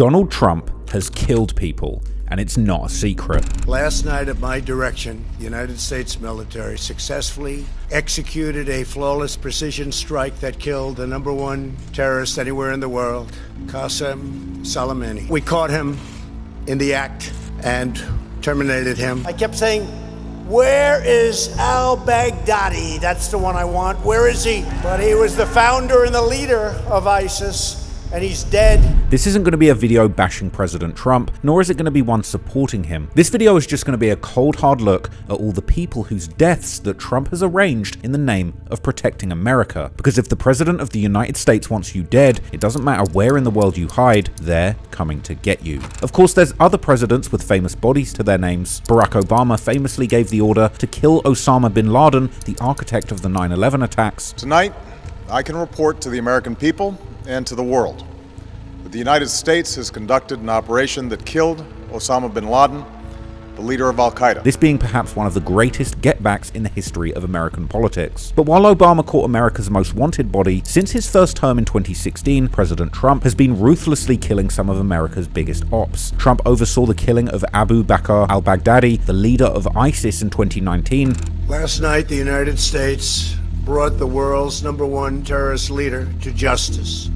Donald Trump has killed people, and it's not a secret. Last night, at my direction, the United States military successfully executed a flawless precision strike that killed the #1 terrorist anywhere in the world, Qasem Soleimani. We caught him in the act and terminated him. I kept saying, "Where is Al-Baghdadi? That's the one I want. Where is he?" But he was the founder and the leader of ISIS, and he's dead. This isn't going to be a video bashing President Trump, nor is it going to be one supporting him. This video is just going to be a cold hard look at all the people whose deaths that Trump has arranged in the name of protecting America. Because if the President of the United States wants you dead, it doesn't matter where in the world you hide, they're coming to get you. Of course, there's other presidents with famous bodies to their names. Barack Obama famously gave the order to kill Osama Bin Laden, the architect of the 9/11 attacks. Tonight, I can report to the American people and to the world that the United States has conducted an operation that killed Osama bin Laden, the leader of Al-Qaeda. This being perhaps one of the greatest get-backs in the history of American politics. But while Obama caught America's most wanted body, since his first term in 2016, President Trump has been ruthlessly killing some of America's biggest ops. Trump oversaw the killing of Bakr Al-Baghdadi, the leader of ISIS in 2019. Last night, the United States brought the world's #1 terrorist leader to justice.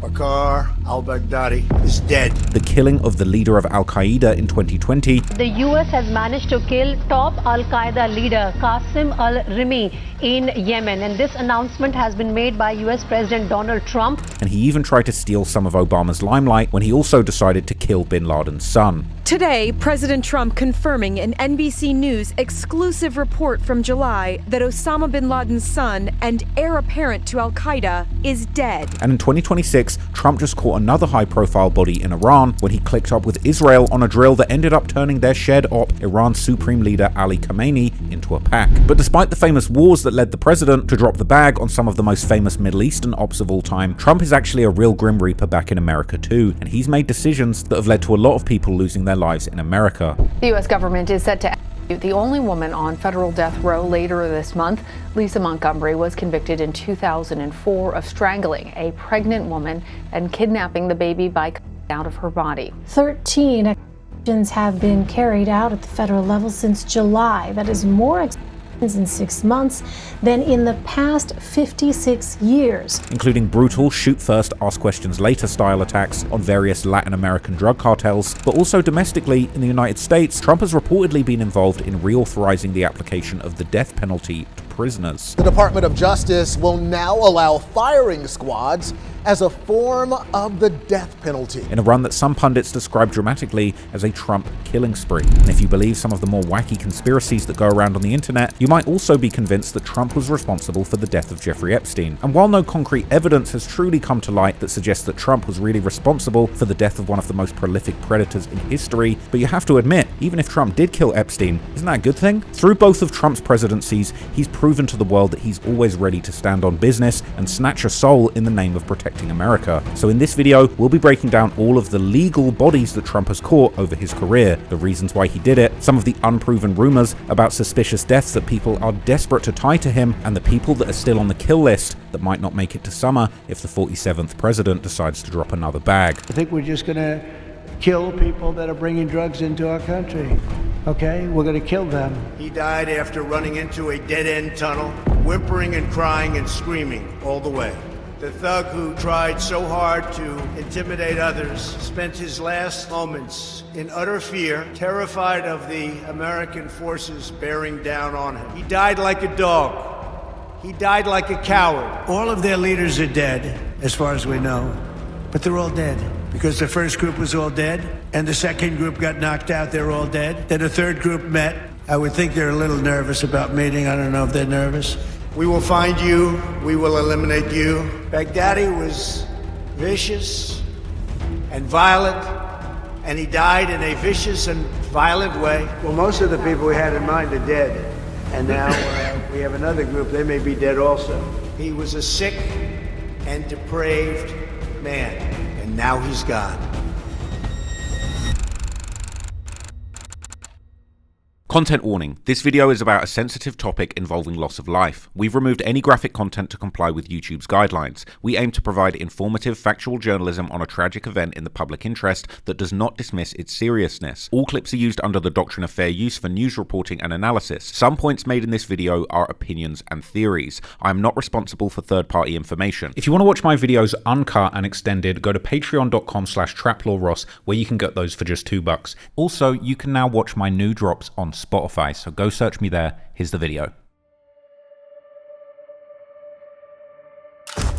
Bakr Al-Baghdadi is dead. The killing of the leader of Al-Qaeda in 2020. The US has managed to kill top Al-Qaeda leader Qassim Al-Rimi in Yemen, and this announcement has been made by US President Donald Trump. And he even tried to steal some of Obama's limelight when he also decided to kill bin Laden's son. Today, President Trump confirming an NBC News exclusive report from July that Osama bin Laden's son and heir apparent to Al-Qaeda is dead. And in 2026, Trump just caught another high-profile body in Iran when he clicked up with Israel on a drill that ended up turning their shared op, Iran's supreme leader Ali Khamenei, into a pack. But despite the famous wars that led the president to drop the bag on some of the most famous Middle Eastern ops of all time, Trump is actually a real Grim Reaper back in America too, and he's made decisions that have led to a lot of people losing their lives in America. The U.S. government is set to execute the only woman on federal death row later this month. Lisa Montgomery was convicted in 2004 of strangling a pregnant woman and kidnapping the baby by cutting out of her body. 13 executions have been carried out at the federal level since July. That is more executions in 6 months than in the past 56 years. Including brutal shoot first, ask questions later style attacks on various Latin American drug cartels, but also domestically in the United States, Trump has reportedly been involved in reauthorizing the application of the death penalty to prisoners. The Department of Justice will now allow firing squads as a form of the death penalty, in a run that some pundits describe dramatically as a Trump killing spree. And if you believe some of the more wacky conspiracies that go around on the internet, you might also be convinced that Trump was responsible for the death of Jeffrey Epstein. And while no concrete evidence has truly come to light that suggests that Trump was really responsible for the death of one of the most prolific predators in history, but you have to admit, even if Trump did kill Epstein, isn't that a good thing? Through both of Trump's presidencies, he's proven to the world that he's always ready to stand on business and snatch a soul in the name of protecting America. So in this video, we'll be breaking down all of the legal bodies that Trump has caught over his career, the reasons why he did it, some of the unproven rumors about suspicious deaths that people are desperate to tie to him, and the people that are still on the kill list that might not make it to summer if the 47th president decides to drop another bag. I think we're just going to kill people that are bringing drugs into our country. Okay? We're going to kill them. He died after running into a dead-end tunnel, whimpering and crying and screaming all the way. The thug who tried so hard to intimidate others spent his last moments in utter fear, terrified of the American forces bearing down on him. He died like a dog. He died like a coward. All of their leaders are dead, as far as we know, but they're all dead. Because the first group was all dead, and the second group got knocked out, they're all dead. Then a third group met. I would think they're a little nervous about meeting. I don't know if they're nervous. We will find you. We will eliminate you. Baghdadi was vicious and violent, and he died in a vicious and violent way. Well, most of the people we had in mind are dead, and now we have another group. They may be dead also. He was a sick and depraved man, and now he's gone. Content warning. This video is about a sensitive topic involving loss of life. We've removed any graphic content to comply with YouTube's guidelines. We aim to provide informative, factual journalism on a tragic event in the public interest that does not dismiss its seriousness. All clips are used under the doctrine of fair use for news reporting and analysis. Some points made in this video are opinions and theories. I am not responsible for third-party information. If you want to watch my videos uncut and extended, go to patreon.com/traplawross, where you can get those for just $2. Also, you can now watch my new drops on Spotify, so go search me there. Here's the video.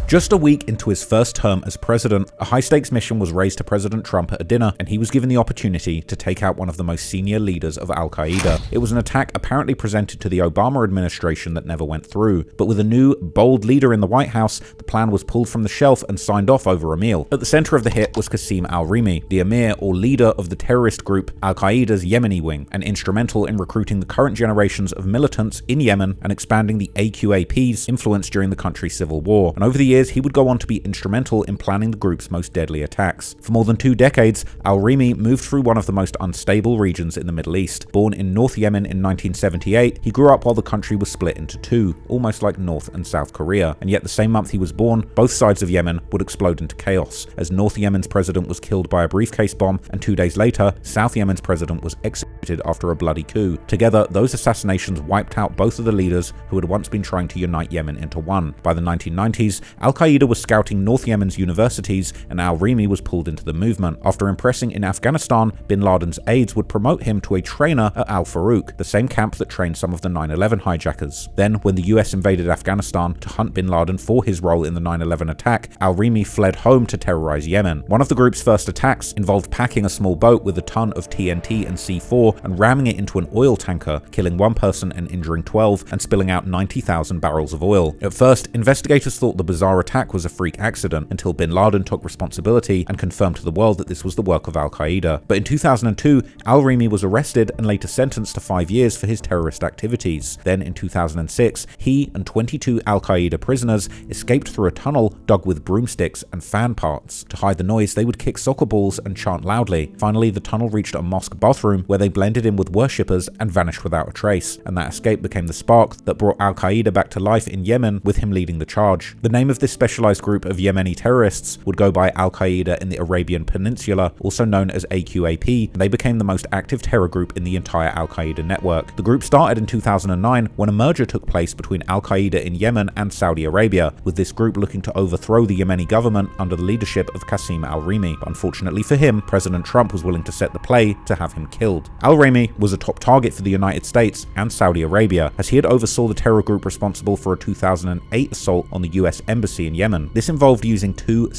Just a week into his first term as president, a high-stakes mission was raised to President Trump at a dinner, and he was given the opportunity to take out one of the most senior leaders of Al-Qaeda. It was an attack apparently presented to the Obama administration that never went through, but with a new, bold leader in the White House, the plan was pulled from the shelf and signed off over a meal. At the center of the hit was Qasem Al-Rimi, the emir or leader of the terrorist group Al-Qaeda's Yemeni wing, and instrumental in recruiting the current generations of militants in Yemen and expanding the AQAP's influence during the country's civil war. And over the years, he would go on to be instrumental in planning the group's most deadly attacks. For more than 2 decades, Al-Rimi moved through one of the most unstable regions in the Middle East. Born in North Yemen in 1978, he grew up while the country was split into two, almost like North and South Korea. And yet the same month he was born, both sides of Yemen would explode into chaos, as North Yemen's president was killed by a briefcase bomb, and 2 days later, South Yemen's president was executed after a bloody coup. Together, those assassinations wiped out both of the leaders who had once been trying to unite Yemen into one. By the 1990s, Al-Qaeda was scouting North Yemen's universities, and Al-Rimi was pulled into the movement. After impressing in Afghanistan, Bin Laden's aides would promote him to a trainer at Al-Farouk, the same camp that trained some of the 9/11 hijackers. Then, when the US invaded Afghanistan to hunt Bin Laden for his role in the 9/11 attack, Al-Rimi fled home to terrorize Yemen. One of the group's first attacks involved packing a small boat with a ton of TNT and C4 and ramming it into an oil tanker, killing 1 person and injuring 12, and spilling out 90,000 barrels of oil. At first, investigators thought the bizarre attack was a freak accident, until Bin Laden took responsibility and confirmed to the world that this was the work of Al-Qaeda. But in 2002, Al-Rimi was arrested and later sentenced to 5 years for his terrorist activities. Then in 2006, he and 22 Al-Qaeda prisoners escaped through a tunnel dug with broomsticks and fan parts. To hide the noise, they would kick soccer balls and chant loudly. Finally, the tunnel reached a mosque bathroom where they blended in with worshippers and vanished without a trace, and that escape became the spark that brought Al-Qaeda back to life in Yemen, with him leading the charge. The name of this specialized group of Yemeni terrorists would go by Al-Qaeda in the Arabian Peninsula, also known as AQAP, and they became the most active terror group in the entire Al-Qaeda network. The group started in 2009 when a merger took place between Al-Qaeda in Yemen and Saudi Arabia, with this group looking to overthrow the Yemeni government under the leadership of Qasem Al-Rimi. But unfortunately for him, President Trump was willing to set the play to have him killed. Al-Rimi was a top target for the United States and Saudi Arabia, as he had oversaw the terror group responsible for a 2008 assault on the US embassy in Yemen. This involved using 2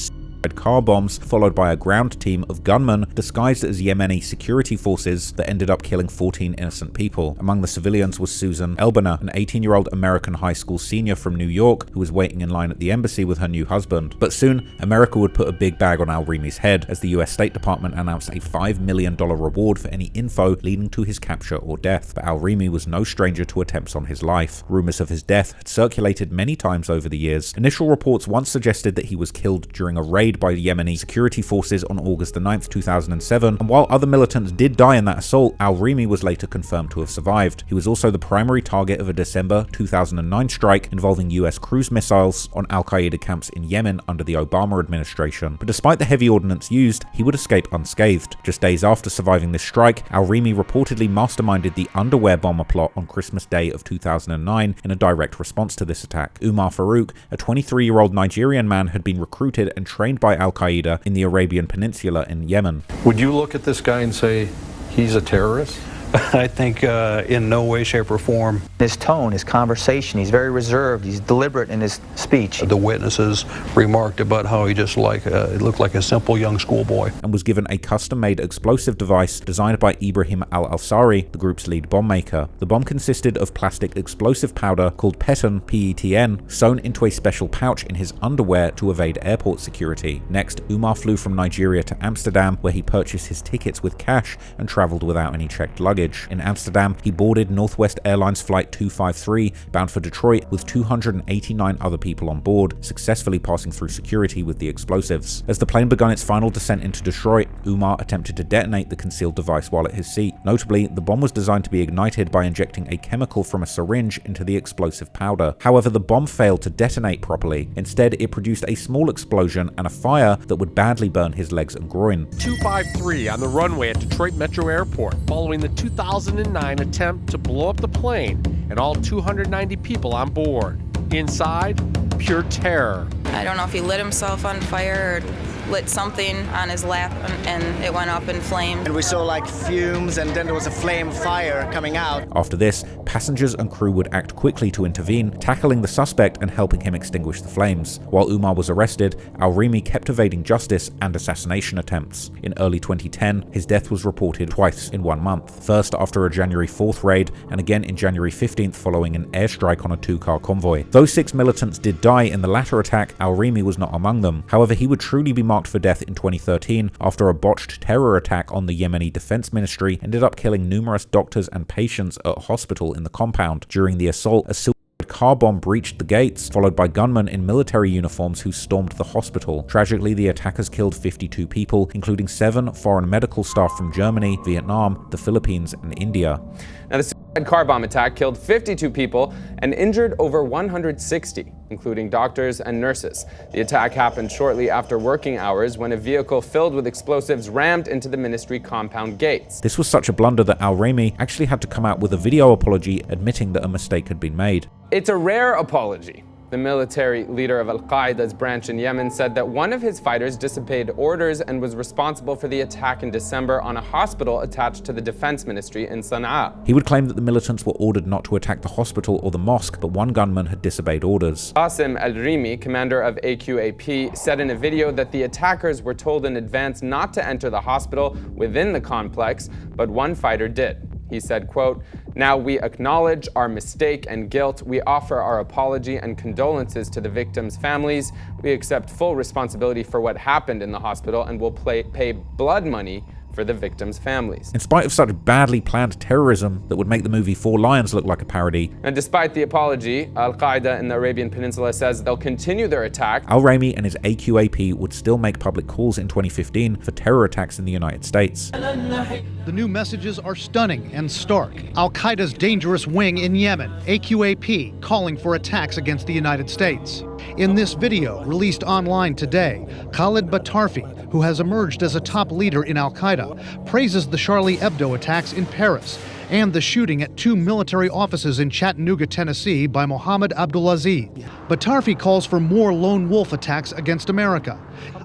car bombs, followed by a ground team of gunmen disguised as Yemeni security forces that ended up killing 14 innocent people. Among the civilians was Susan Elbana, an 18-year-old American high school senior from New York who was waiting in line at the embassy with her new husband. But soon, America would put a big bag on Al-Rimi's head, as the US State Department announced a $5 million reward for any info leading to his capture or death. But Al-Rimi was no stranger to attempts on his life. Rumors of his death had circulated many times over the years. Initial reports once suggested that he was killed during a raid by the Yemeni security forces on August 9th, 2007, and while other militants did die in that assault, Al-Rimi was later confirmed to have survived. He was also the primary target of a December 2009 strike involving US cruise missiles on Al-Qaeda camps in Yemen under the Obama administration. But despite the heavy ordnance used, he would escape unscathed. Just days after surviving this strike, Al-Rimi reportedly masterminded the underwear bomber plot on Christmas Day of 2009 in a direct response to this attack. Umar Farouk, a 23-year-old Nigerian man, had been recruited and trained by Al-Qaeda in the Arabian Peninsula in Yemen. Would you look at this guy and say he's a terrorist? I think in no way, shape, or form. His tone, his conversation, he's very reserved, he's deliberate in his speech. The witnesses remarked about how he just it looked like a simple young schoolboy. And was given a custom-made explosive device designed by Ibrahim Al-Alsari, the group's lead bomb maker. The bomb consisted of plastic explosive powder called PETN, P-E-T-N, sewn into a special pouch in his underwear to evade airport security. Next, Umar flew from Nigeria to Amsterdam, where he purchased his tickets with cash and traveled without any checked luggage. baggage. In Amsterdam, he boarded Northwest Airlines Flight 253, bound for Detroit, with 289 other people on board, successfully passing through security with the explosives. As the plane began its final descent into Detroit, Umar attempted to detonate the concealed device while at his seat. Notably, the bomb was designed to be ignited by injecting a chemical from a syringe into the explosive powder. However, the bomb failed to detonate properly. Instead, it produced a small explosion and a fire that would badly burn his legs and groin. 253 on the runway at Detroit Metro Airport following the 2009 attempt to blow up the plane and all 290 people on board. Inside, pure terror. I don't know if he lit himself on fire or lit something on his lap and it went up in flames. And we saw like fumes and then there was a flame of fire coming out. After this, passengers and crew would act quickly to intervene, tackling the suspect and helping him extinguish the flames. While Umar was arrested, Al-Rimi kept evading justice and assassination attempts. In early 2010, his death was reported twice in 1 month. First after a January 4th raid, and again in January 15th following an airstrike on a 2-car convoy. Though 6 militants did die in the latter attack, Al-Rimi was not among them. However, he would truly be marked for death in 2013 after a botched terror attack on the Yemeni Defense Ministry ended up killing numerous doctors and patients at a hospital in the compound. During the assault, a suicide car bomb breached the gates, followed by gunmen in military uniforms who stormed the hospital. Tragically, the attackers killed 52 people, including 7 foreign medical staff from Germany, Vietnam, the Philippines, and India. Now, the suicide car bomb attack killed 52 people and injured over 160, including doctors and nurses. The attack happened shortly after working hours when a vehicle filled with explosives rammed into the ministry compound gates. This was such a blunder that Al-Rimi actually had to come out with a video apology admitting that a mistake had been made. It's a rare apology. The military leader of Al-Qaeda's branch in Yemen said that one of his fighters disobeyed orders and was responsible for the attack in December on a hospital attached to the defense ministry in Sana'a. He would claim that the militants were ordered not to attack the hospital or the mosque, but one gunman had disobeyed orders. Qasem Al-Rimi, commander of AQAP, said in a video that the attackers were told in advance not to enter the hospital within the complex, but one fighter did. He said, quote, "Now we acknowledge our mistake and guilt. We offer our apology and condolences to the victims' families. We accept full responsibility for what happened in the hospital and will pay blood money for the victims' families." In spite of such badly planned terrorism that would make the movie Four Lions look like a parody. And despite the apology, Al-Qaeda in the Arabian Peninsula says they'll continue their attack. Al-Rimi and his AQAP would still make public calls in 2015 for terror attacks in the United States. The new messages are stunning and stark. Al-Qaeda's dangerous wing in Yemen, AQAP, calling for attacks against the United States. In this video, released online today, Khalid Batarfi, who has emerged as a top leader in Al-Qaeda, praises the Charlie Hebdo attacks in Paris and the shooting at 2 military offices in Chattanooga, Tennessee by Mohammed Abdulaziz. Batarfi calls for more lone wolf attacks against America.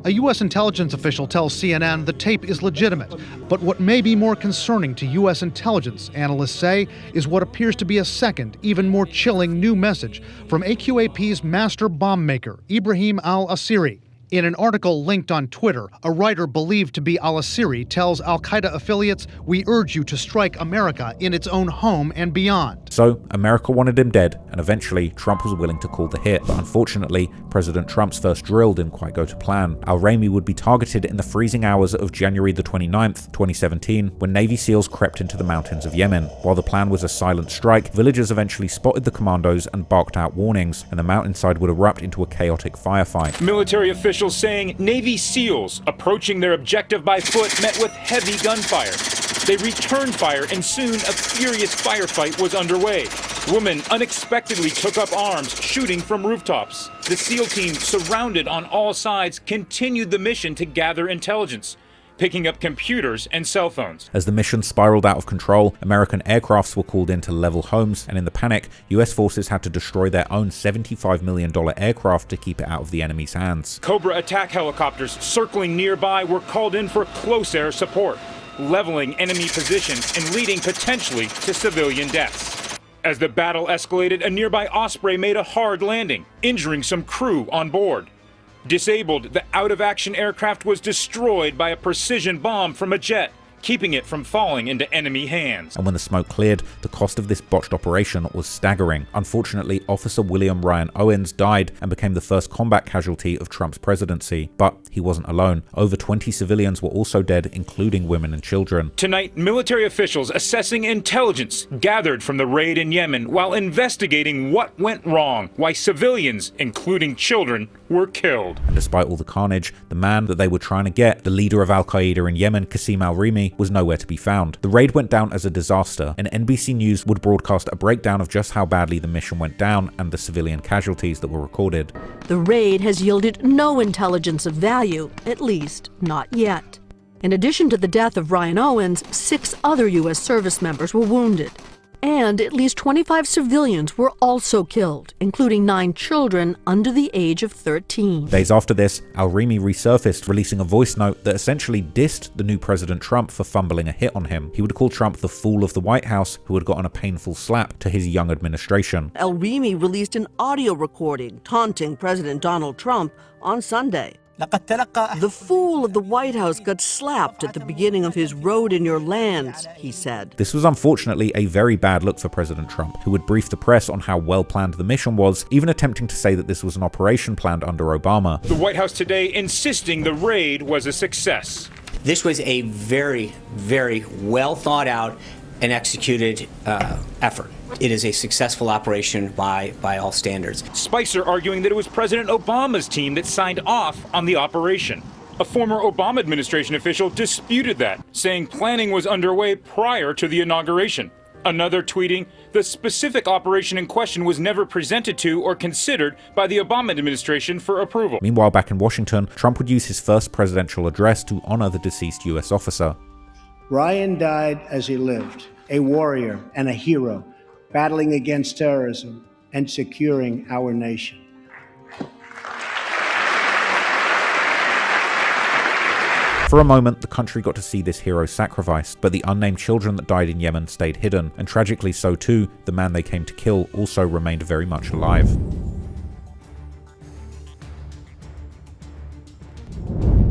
A U.S. intelligence official tells CNN the tape is legitimate, but what may be more concerning to U.S. intelligence, analysts say, is what appears to be a second, even more chilling new message from AQAP's master bomb maker, Ibrahim al-Asiri. In an article linked on Twitter, a writer believed to be al-Asiri tells al-Qaeda affiliates, "We urge you to strike America in its own home and beyond." So, America wanted him dead, and eventually Trump was willing to call the hit. But unfortunately, President Trump's first drill didn't quite go to plan. Al-Rimi would be targeted in the freezing hours of January the 29th, 2017, when Navy SEALs crept into the mountains of Yemen. While the plan was a silent strike, villagers eventually spotted the commandos and barked out warnings, and the mountainside would erupt into a chaotic firefight. Military officials saying Navy SEALs approaching their objective by foot met with heavy gunfire. They returned fire and soon a furious firefight was underway. Women unexpectedly took up arms, shooting from rooftops. The SEAL team, surrounded on all sides, continued the mission to gather intelligence, picking up computers and cell phones. As the mission spiraled out of control, American aircrafts were called in to level homes, and in the panic, US forces had to destroy their own $75 million aircraft to keep it out of the enemy's hands. Cobra attack helicopters circling nearby were called in for close air support, leveling enemy positions and leading potentially to civilian deaths. As the battle escalated, a nearby Osprey made a hard landing, injuring some crew on board. Disabled, the out-of-action aircraft was destroyed by a precision bomb from a jet, keeping it from falling into enemy hands. And when the smoke cleared, the cost of this botched operation was staggering. Unfortunately, Officer William Ryan Owens died and became the first combat casualty of Trump's presidency. But he wasn't alone. Over 20 civilians were also dead, including women and children. Tonight, military officials assessing intelligence gathered from the raid in Yemen while investigating what went wrong, why civilians, including children, were killed. And despite all the carnage, the man that they were trying to get, the leader of Al-Qaeda in Yemen, Qassim Al-Rimi, was nowhere to be found. The raid went down as a disaster, and NBC News would broadcast a breakdown of just how badly the mission went down and the civilian casualties that were recorded. The raid has yielded no intelligence of value, at least not yet. In addition to the death of Ryan Owens, 6 other U.S. service members were wounded. And at least 25 civilians were also killed, including 9 children under the age of 13. Days after this, Al-Rimi resurfaced, releasing a voice note that essentially dissed the new President Trump for fumbling a hit on him. He would call Trump the fool of the White House who had gotten a painful slap to his young administration. Al-Rimi released an audio recording taunting President Donald Trump on Sunday. The fool of the White House got slapped at the beginning of his road in your lands, he said. This was unfortunately a very bad look for President Trump, who would brief the press on how well planned the mission was, even attempting to say that this was an operation planned under Obama. The White House today insisting the raid was a success. This was a very, very well thought out and executed effort. It is a successful operation by all standards. Spicer arguing that it was President Obama's team that signed off on the operation. A former Obama administration official disputed that, saying planning was underway prior to the inauguration. Another tweeting, the specific operation in question was never presented to or considered by the Obama administration for approval. Meanwhile, back in Washington, Trump would use his first presidential address to honor the deceased U.S. officer. Ryan died as he lived, a warrior and a hero, battling against terrorism and securing our nation. For a moment, the country got to see this hero sacrificed, but the unnamed children that died in Yemen stayed hidden, and tragically so too, the man they came to kill also remained very much alive.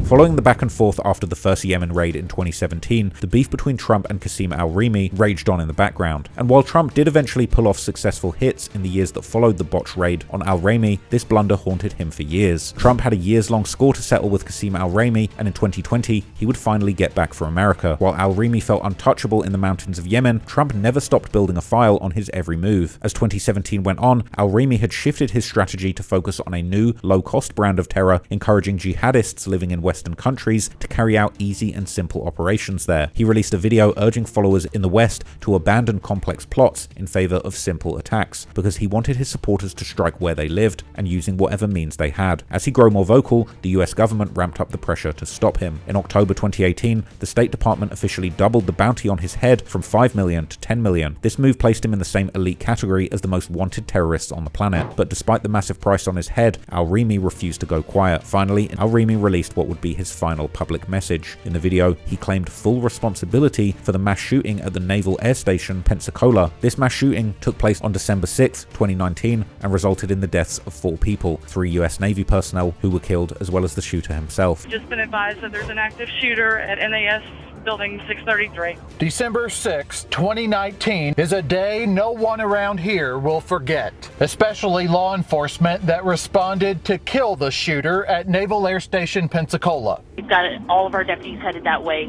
Following the back and forth after the first Yemen raid in 2017, the beef between Trump and Qassim Al-Rimi raged on in the background. And while Trump did eventually pull off successful hits in the years that followed the botched raid on Al-Rimi, this blunder haunted him for years. Trump had a years-long score to settle with Qassim Al-Rimi, and in 2020, he would finally get back for America. While Al-Rimi felt untouchable in the mountains of Yemen, Trump never stopped building a file on his every move. As 2017 went on, Al-Rimi had shifted his strategy to focus on a new, low-cost brand of terror, encouraging jihadists living in Western countries to carry out easy and simple operations there. He released a video urging followers in the West to abandon complex plots in favor of simple attacks, because he wanted his supporters to strike where they lived and using whatever means they had. As he grew more vocal, the US government ramped up the pressure to stop him. In October 2018, the State Department officially doubled the bounty on his head from $5 million to $10 million. This move placed him in the same elite category as the most wanted terrorists on the planet. But despite the massive price on his head, Al-Rimi refused to go quiet. Finally, Al-Rimi released what would be his final public message. In the video, he claimed full responsibility for the mass shooting at the Naval Air Station, Pensacola. This mass shooting took place on December 6, 2019, and resulted in the deaths of 4 people, 3 US Navy personnel who were killed, as well as the shooter himself. Just been advised that there's an active shooter at NAS Building 633. December 6, 2019 is a day no one around here will forget, especially law enforcement that responded to kill the shooter at Naval Air Station, Pensacola. We've got all of our deputies headed that way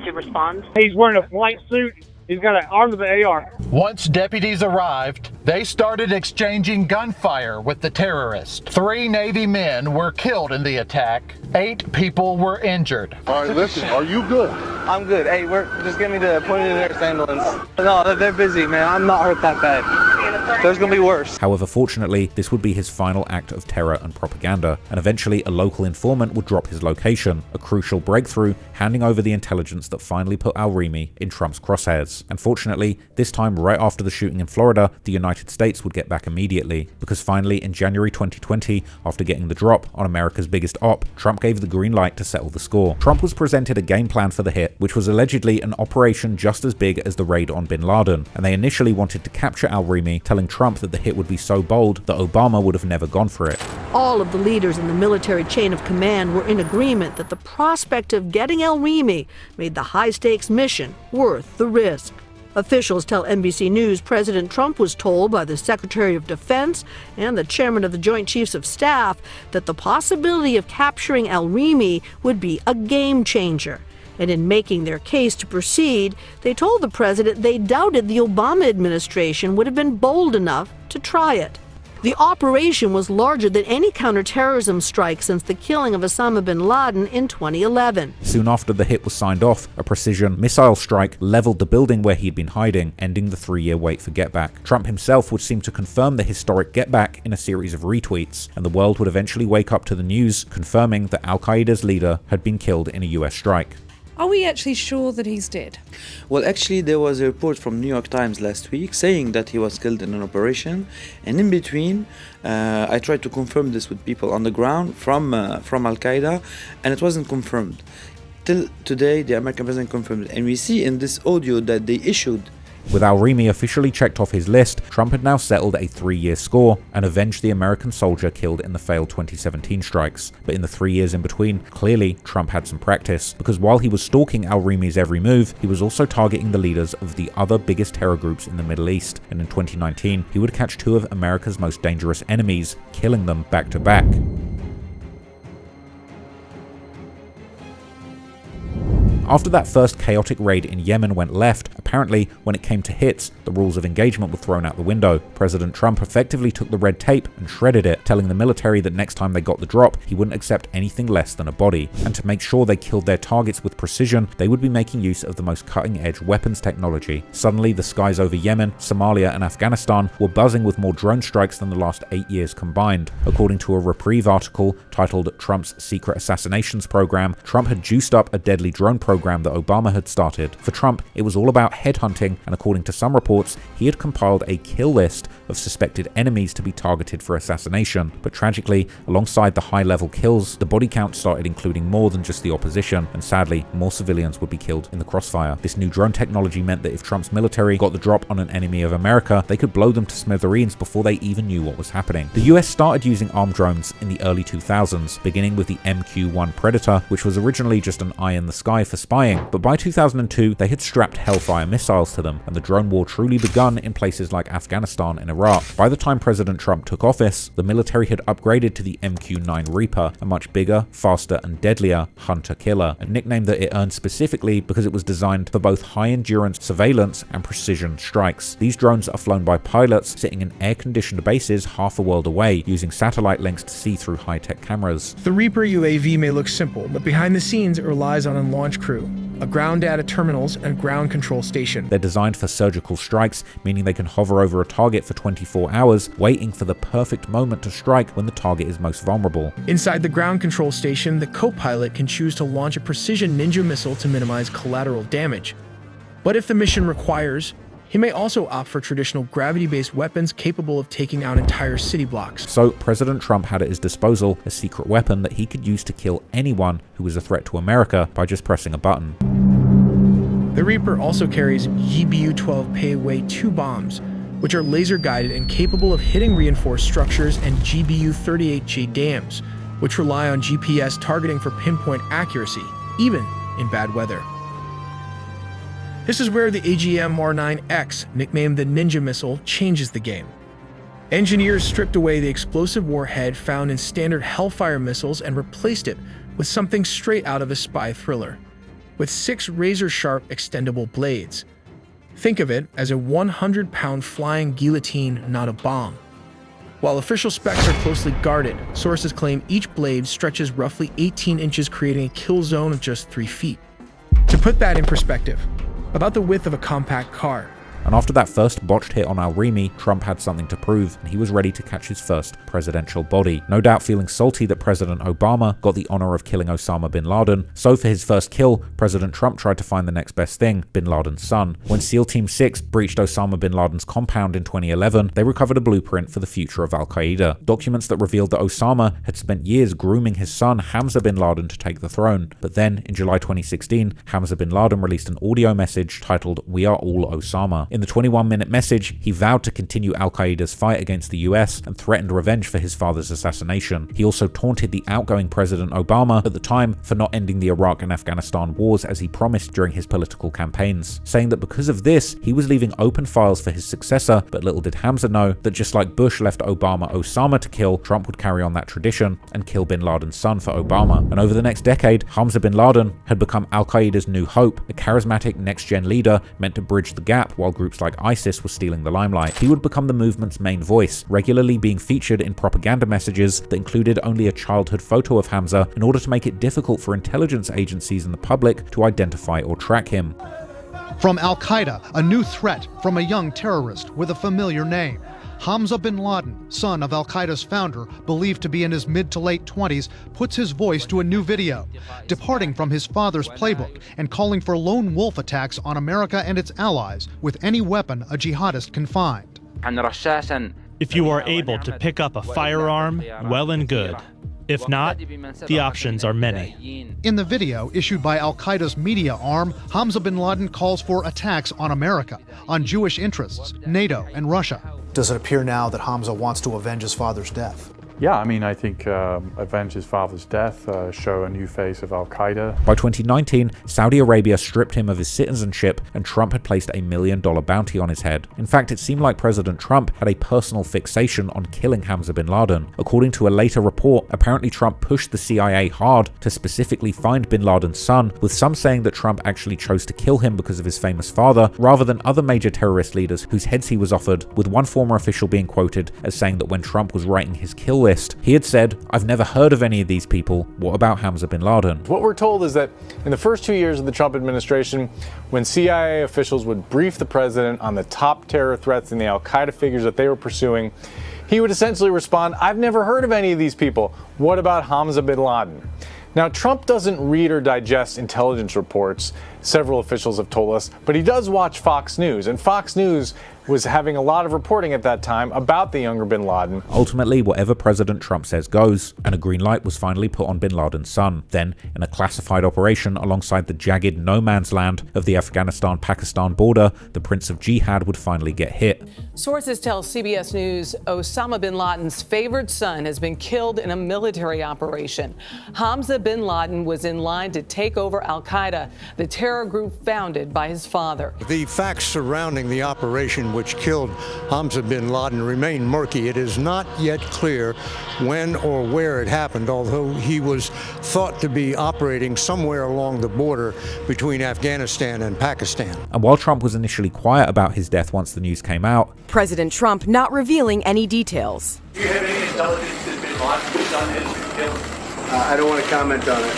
to respond. He's wearing a white suit. He's got an arm with an AR. Once deputies arrived, they started exchanging gunfire with the terrorist. 3 Navy men were killed in the attack. 8 people were injured. All right, listen, are you good? I'm good. Hey, just get me to point in the nearest ambulance. No, they're busy, man. I'm not hurt that bad. There's gonna be worse. However, fortunately, this would be his final act of terror and propaganda, and eventually a local informant would drop his location, a crucial breakthrough, handing over the intelligence that finally put Al-Rimi in Trump's crosshairs. Unfortunately, this time right after the shooting in Florida, the United States would get back immediately, because finally in January 2020, after getting the drop on America's biggest op, Trump gave the green light to settle the score. Trump was presented a game plan for the hit, which was allegedly an operation just as big as the raid on Bin Laden, and they initially wanted to capture Al-Rimi, telling Trump that the hit would be so bold that Obama would have never gone for it. All of the leaders in the military chain of command were in agreement that the prospect of getting Al-Rimi made the high-stakes mission worth the risk. Officials tell NBC News President Trump was told by the Secretary of Defense and the Chairman of the Joint Chiefs of Staff that the possibility of capturing Al-Rimi would be a game changer. And in making their case to proceed, they told the president they doubted the Obama administration would have been bold enough to try it. The operation was larger than any counterterrorism strike since the killing of Osama bin Laden in 2011. Soon after the hit was signed off, a precision missile strike leveled the building where he'd been hiding, ending the 3-year wait for getback. Trump himself would seem to confirm the historic getback in a series of retweets, and the world would eventually wake up to the news confirming that Al-Qaeda's leader had been killed in a US strike. Are we actually sure that he's dead? Well, actually, there was a report from New York Times last week saying that he was killed in an operation, and in between, I tried to confirm this with people on the ground from Al-Qaeda, and it wasn't confirmed. Till today, the American president confirmed it, and we see in this audio that they issued. With Al-Rimi officially checked off his list, Trump had now settled a 3-year score and avenged the American soldier killed in the failed 2017 strikes. But in the 3 years in between, clearly Trump had some practice, because while he was stalking Al-Rimi's every move, he was also targeting the leaders of the other biggest terror groups in the Middle East. And in 2019, he would catch 2 of America's most dangerous enemies, killing them back to back. After that first chaotic raid in Yemen went left, apparently when it came to hits, the rules of engagement were thrown out the window. President Trump effectively took the red tape and shredded it, telling the military that next time they got the drop, he wouldn't accept anything less than a body. And to make sure they killed their targets with precision, they would be making use of the most cutting-edge weapons technology. Suddenly, the skies over Yemen, Somalia, and Afghanistan were buzzing with more drone strikes than the last 8 years combined. According to a Reprieve article titled Trump's Secret Assassinations Program, Trump had juiced up a deadly drone program that Obama had started. For Trump, it was all about headhunting, and according to some reports, he had compiled a kill list of suspected enemies to be targeted for assassination. But tragically, alongside the high-level kills, the body count started including more than just the opposition, and sadly, more civilians would be killed in the crossfire. This new drone technology meant that if Trump's military got the drop on an enemy of America, they could blow them to smithereens before they even knew what was happening. The US started using armed drones in the early 2000s, beginning with the MQ-1 Predator, which was originally just an eye in the sky for spying, but by 2002 they had strapped Hellfire missiles to them, and the drone war truly begun in places like Afghanistan and Iraq. By the time President Trump took office, the military had upgraded to the MQ-9 Reaper, a much bigger, faster, and deadlier hunter-killer, a nickname that it earned specifically because it was designed for both high-endurance surveillance and precision strikes. These drones are flown by pilots sitting in air-conditioned bases half a world away, using satellite links to see through high-tech cameras. The Reaper UAV may look simple, but behind the scenes it relies on a launch crew, a ground data terminals, and ground control station. They're designed for surgical strikes, meaning they can hover over a target for 24 hours, waiting for the perfect moment to strike when the target is most vulnerable. Inside the ground control station, the co-pilot can choose to launch a precision Ninja missile to minimize collateral damage. But if the mission requires, he may also opt for traditional gravity-based weapons capable of taking out entire city blocks. So President Trump had at his disposal a secret weapon that he could use to kill anyone who was a threat to America by just pressing a button. The Reaper also carries GBU-12 Pei-Wei-2 bombs, which are laser-guided and capable of hitting reinforced structures, and GBU-38G dams, which rely on GPS targeting for pinpoint accuracy, even in bad weather. This is where the AGM-R9X, nicknamed the Ninja missile, changes the game. Engineers stripped away the explosive warhead found in standard Hellfire missiles and replaced it with something straight out of a spy thriller, with 6 razor-sharp extendable blades. Think of it as a 100-pound flying guillotine, not a bomb. While official specs are closely guarded, sources claim each blade stretches roughly 18 inches, creating a kill zone of just 3 feet. To put that in perspective, about the width of a compact car. And after that first botched hit on Al-Rimi, Trump had something to prove, and he was ready to catch his first presidential body. No doubt feeling salty that President Obama got the honor of killing Osama bin Laden, so for his first kill, President Trump tried to find the next best thing, bin Laden's son. When SEAL Team 6 breached Osama bin Laden's compound in 2011, they recovered a blueprint for the future of Al-Qaeda. Documents that revealed that Osama had spent years grooming his son, Hamza bin Laden, to take the throne. But then, in July 2016, Hamza bin Laden released an audio message titled "We Are All Osama." In the 21-minute message, he vowed to continue al-Qaeda's fight against the US and threatened revenge for his father's assassination. He also taunted the outgoing President Obama at the time for not ending the Iraq and Afghanistan wars as he promised during his political campaigns, saying that because of this, he was leaving open files for his successor, but little did Hamza know that just like Bush left Obama Osama to kill, Trump would carry on that tradition and kill Bin Laden's son for Obama. And over the next decade, Hamza Bin Laden had become al-Qaeda's new hope, a charismatic next-gen leader meant to bridge the gap while groups like ISIS were stealing the limelight. He would become the movement's main voice, regularly being featured in propaganda messages that included only a childhood photo of Hamza in order to make it difficult for intelligence agencies and the public to identify or track him. From Al-Qaeda, a new threat from a young terrorist with a familiar name. Hamza Bin Laden, son of Al-Qaeda's founder, believed to be in his mid to late 20s, puts his voice to a new video, departing from his father's playbook and calling for lone wolf attacks on America and its allies with any weapon a jihadist can find. If you are able to pick up a firearm, well and good. If not, the options are many. In the video issued by Al-Qaeda's media arm, Hamza Bin Laden calls for attacks on America, on Jewish interests, NATO, and Russia. Does it appear now that Hamza wants to avenge his father's death? Yeah, I mean, I think avenge his father's death, show a new face of Al-Qaeda. By 2019, Saudi Arabia stripped him of his citizenship and Trump had placed $1 million bounty on his head. In fact, it seemed like President Trump had a personal fixation on killing Hamza Bin Laden. According to a later report, apparently Trump pushed the CIA hard to specifically find Bin Laden's son, with some saying that Trump actually chose to kill him because of his famous father, rather than other major terrorist leaders whose heads he was offered, with one former official being quoted as saying that when Trump was writing his kill list, he had said, "I've never heard of any of these people. What about Hamza Bin Laden?" What we're told is that in the first 2 years of the Trump administration, when CIA officials would brief the president on the top terror threats and the Al-Qaeda figures that they were pursuing, he would essentially respond, "I've never heard of any of these people. What about Hamza Bin Laden?" Now, Trump doesn't read or digest intelligence reports, several officials have told us, but he does watch Fox News, and Fox News was having a lot of reporting at that time about the younger Bin Laden. Ultimately, whatever President Trump says goes, and a green light was finally put on Bin Laden's son. Then, in a classified operation alongside the jagged no man's land of the Afghanistan-Pakistan border, the Prince of Jihad would finally get hit. Sources tell CBS News Osama bin Laden's favored son has been killed in a military operation. Hamza bin Laden was in line to take over Al-Qaeda, the terror group founded by his father. The facts surrounding the operation which killed Hamza bin Laden remain murky. It is not yet clear when or where it happened, although he was thought to be operating somewhere along the border between Afghanistan and Pakistan. And while Trump was initially quiet about his death once the news came out, President Trump not revealing any details. Do you have any intelligence that bin Laden's son has been killed? I don't want to comment on it.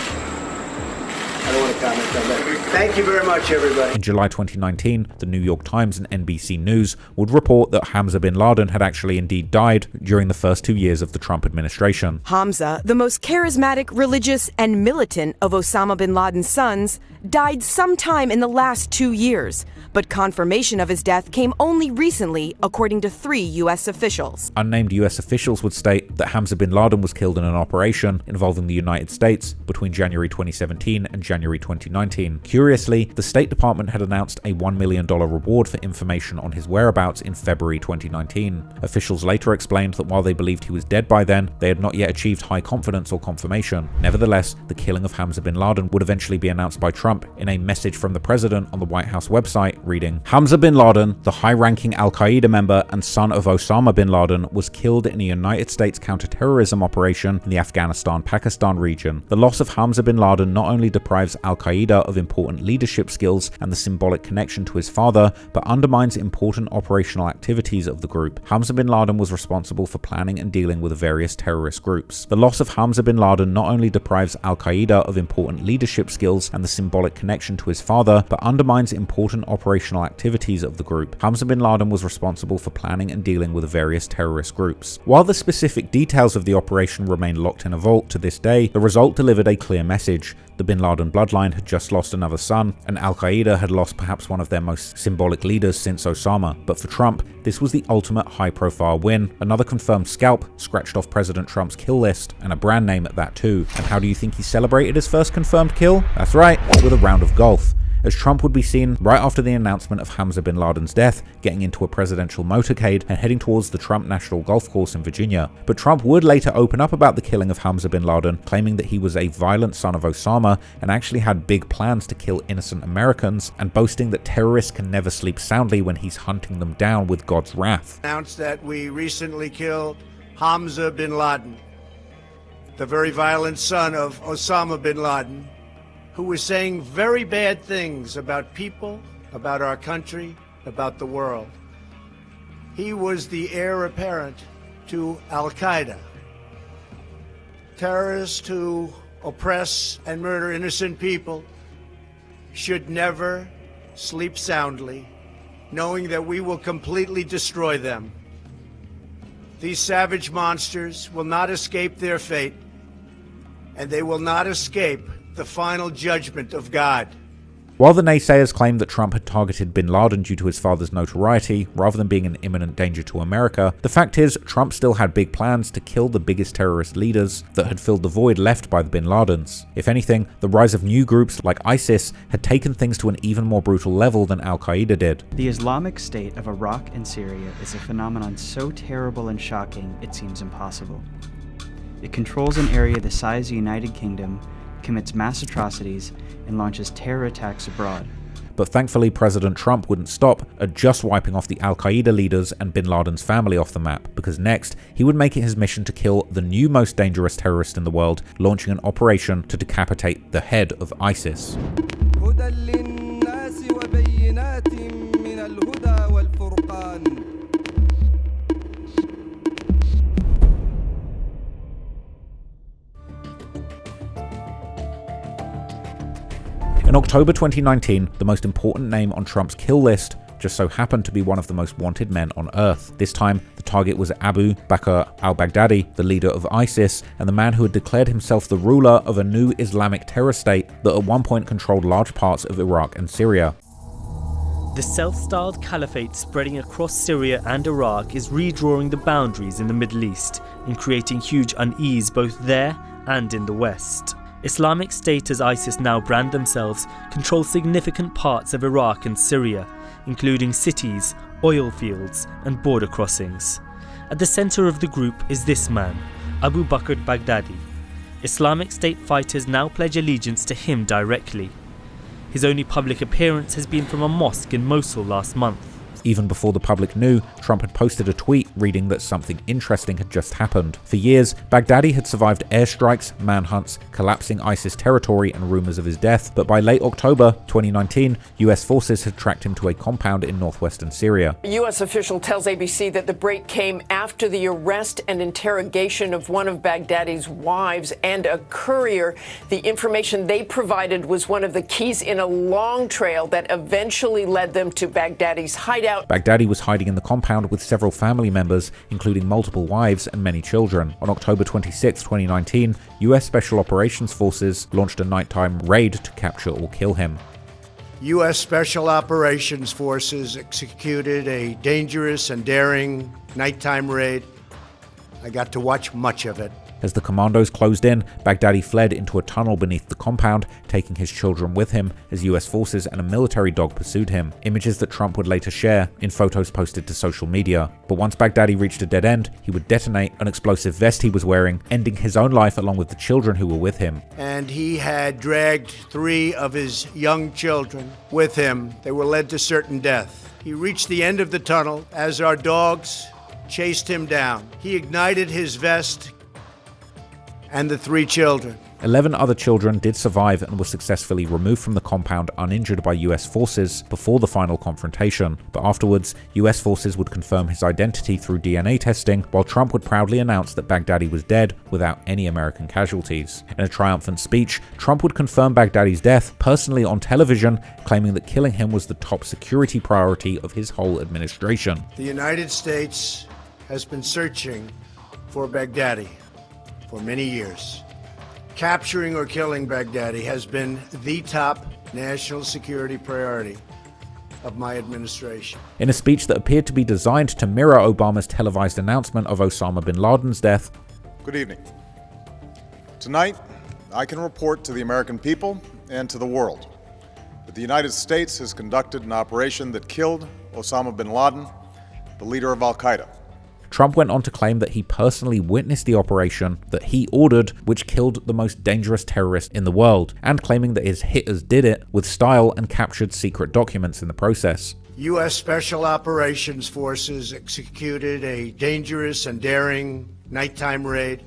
I don't want to comment on that. Thank you very much, everybody. In July 2019, the New York Times and NBC News would report that Hamza bin Laden had actually indeed died during the first 2 years of the Trump administration. Hamza, the most charismatic, religious, and militant of Osama bin Laden's sons, died sometime in the last 2 years, but confirmation of his death came only recently, according to 3 U.S. officials. Unnamed U.S. officials would state that Hamza bin Laden was killed in an operation involving the United States between January 2017 and January 2019. Curiously, the State Department had announced a $1 million reward for information on his whereabouts in February 2019. Officials later explained that while they believed he was dead by then, they had not yet achieved high confidence or confirmation. Nevertheless, the killing of Hamza bin Laden would eventually be announced by Trump in a message from the president on the White House website, reading, "Hamza bin Laden, the high-ranking Al-Qaeda member and son of Osama bin Laden, was killed in a United States counterterrorism operation in the Afghanistan-Pakistan region. The loss of Hamza bin Laden not only deprives Al-Qaeda of important leadership skills and the symbolic connection to his father, but undermines important operational activities of the group. Hamza bin Laden was responsible for planning and dealing with various terrorist groups. The loss of Hamza bin Laden not only deprives Al-Qaeda of important leadership skills and the symbolic connection to his father, but undermines important operational activities of the group. Hamza bin Laden was responsible for planning and dealing with various terrorist groups." While the specific details of the operation remain locked in a vault to this day, the result delivered a clear message. The bin Laden bloodline had just lost another son, and Al-Qaeda had lost perhaps one of their most symbolic leaders since Osama. But for Trump, this was the ultimate high-profile win, another confirmed scalp scratched off President Trump's kill list, and a brand name at that too. And how do you think he celebrated his first confirmed kill? That's right, with a round of golf. as Trump would be seen right after the announcement of Hamza Bin Laden's death, getting into a presidential motorcade and heading towards the Trump National Golf Course in Virginia. But Trump would later open up about the killing of Hamza Bin Laden, claiming that he was a violent son of Osama and actually had big plans to kill innocent Americans, and boasting that terrorists can never sleep soundly when he's hunting them down with God's wrath. Announced that we recently killed Hamza Bin Laden, the very violent son of Osama Bin Laden, who was saying very bad things about people, about our country, about the world. He was the heir apparent to Al-Qaeda, terrorists who oppress and murder innocent people should never sleep soundly, knowing that we will completely destroy them. These savage monsters will not escape their fate, and they will not escape the final judgment of God. While the naysayers claimed that Trump had targeted bin Laden due to his father's notoriety, rather than being an imminent danger to America, the fact is Trump still had big plans to kill the biggest terrorist leaders that had filled the void left by the bin Ladens. If anything, the rise of new groups like ISIS had taken things to an even more brutal level than Al-Qaeda did. The Islamic State of Iraq and Syria is a phenomenon so terrible and shocking it seems impossible. It controls an area the size of the United Kingdom, commits mass atrocities, and launches terror attacks abroad. But thankfully President Trump wouldn't stop at just wiping off the Al-Qaeda leaders and bin Laden's family off the map, because next he would make it his mission to kill the new most dangerous terrorist in the world, launching an operation to decapitate the head of ISIS. In October 2019, the most important name on Trump's kill list just so happened to be one of the most wanted men on Earth. This time, the target was Abu Bakr Al-Baghdadi, the leader of ISIS, and the man who had declared himself the ruler of a new Islamic terror state that at one point controlled large parts of Iraq and Syria. The self-styled caliphate spreading across Syria and Iraq is redrawing the boundaries in the Middle East and creating huge unease both there and in the West. Islamic State, as ISIS now brand themselves, control significant parts of Iraq and Syria, including cities, oil fields, and border crossings. At the center of the group is this man, Abu Bakr Al-Baghdadi. Islamic State fighters now pledge allegiance to him directly. His only public appearance has been from a mosque in Mosul last month. Even before the public knew, Trump had posted a tweet reading that something interesting had just happened. For years, Baghdadi had survived airstrikes, manhunts, collapsing ISIS territory, and rumors of his death, but by late October 2019, US forces had tracked him to a compound in northwestern Syria. A U.S. official tells ABC that the break came after the arrest and interrogation of one of Baghdadi's wives and a courier. The information they provided was one of the keys in a long trail that eventually led them to Baghdadi's hideout. Baghdadi was hiding in the compound with several family members, including multiple wives and many children. On October 26, 2019, US Special Operations Forces launched a nighttime raid to capture or kill him. U.S. Special Operations Forces executed a dangerous and daring nighttime raid. I got to watch much of it. As the commandos closed in, Baghdadi fled into a tunnel beneath the compound, taking his children with him as US forces and a military dog pursued him, images that Trump would later share in photos posted to social media. But once Baghdadi reached a dead end, he would detonate an explosive vest he was wearing, ending his own life along with the children who were with him. And he had dragged 3 of his young children with him. They were led to certain death. He reached the end of the tunnel as our dogs chased him down. He ignited his vest and the 3 children. 11 other children did survive and were successfully removed from the compound uninjured by US forces before the final confrontation, but afterwards, US forces would confirm his identity through DNA testing, while Trump would proudly announce that Baghdadi was dead without any American casualties. In a triumphant speech, Trump would confirm Baghdadi's death personally on television, claiming that killing him was the top security priority of his whole administration. The United States has been searching for Baghdadi for many years. Capturing or killing Baghdadi has been the top national security priority of my administration. In a speech that appeared to be designed to mirror Obama's televised announcement of Osama bin Laden's death. Good evening. Tonight, I can report to the American people and to the world But the United States has conducted an operation that killed Osama bin Laden, the leader of Al-Qaeda. Trump went on to claim that he personally witnessed the operation that he ordered, which killed the most dangerous terrorist in the world, and claiming that his hitters did it with style and captured secret documents in the process. U.S. Special Operations Forces executed a dangerous and daring nighttime raid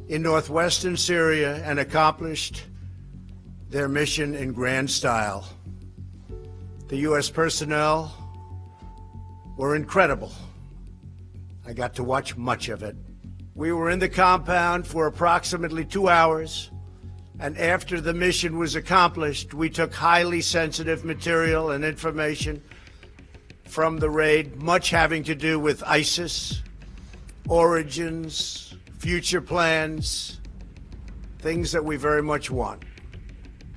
in northwestern Syria and accomplished their mission in grand style. The U.S. personnel were incredible. I got to watch much of it. We were in the compound for approximately 2 hours, and after the mission was accomplished, we took highly sensitive material and information from the raid, much having to do with ISIS, origins, future plans, things that we very much want.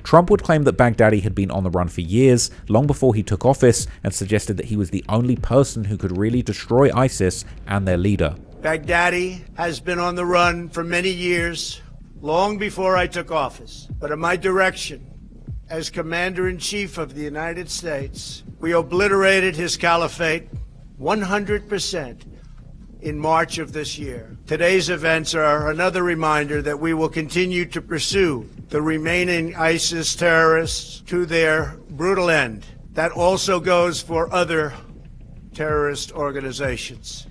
Trump would claim that Baghdadi had been on the run for years, long before he took office, and suggested that he was the only person who could really destroy ISIS and their leader. Baghdadi has been on the run for many years, long before I took office. But at my direction, as Commander-in-Chief of the United States, we obliterated his caliphate 100% in March of this year. Today's events are another reminder that we will continue to pursue the remaining ISIS terrorists to their brutal end. That also goes for other terrorist organizations.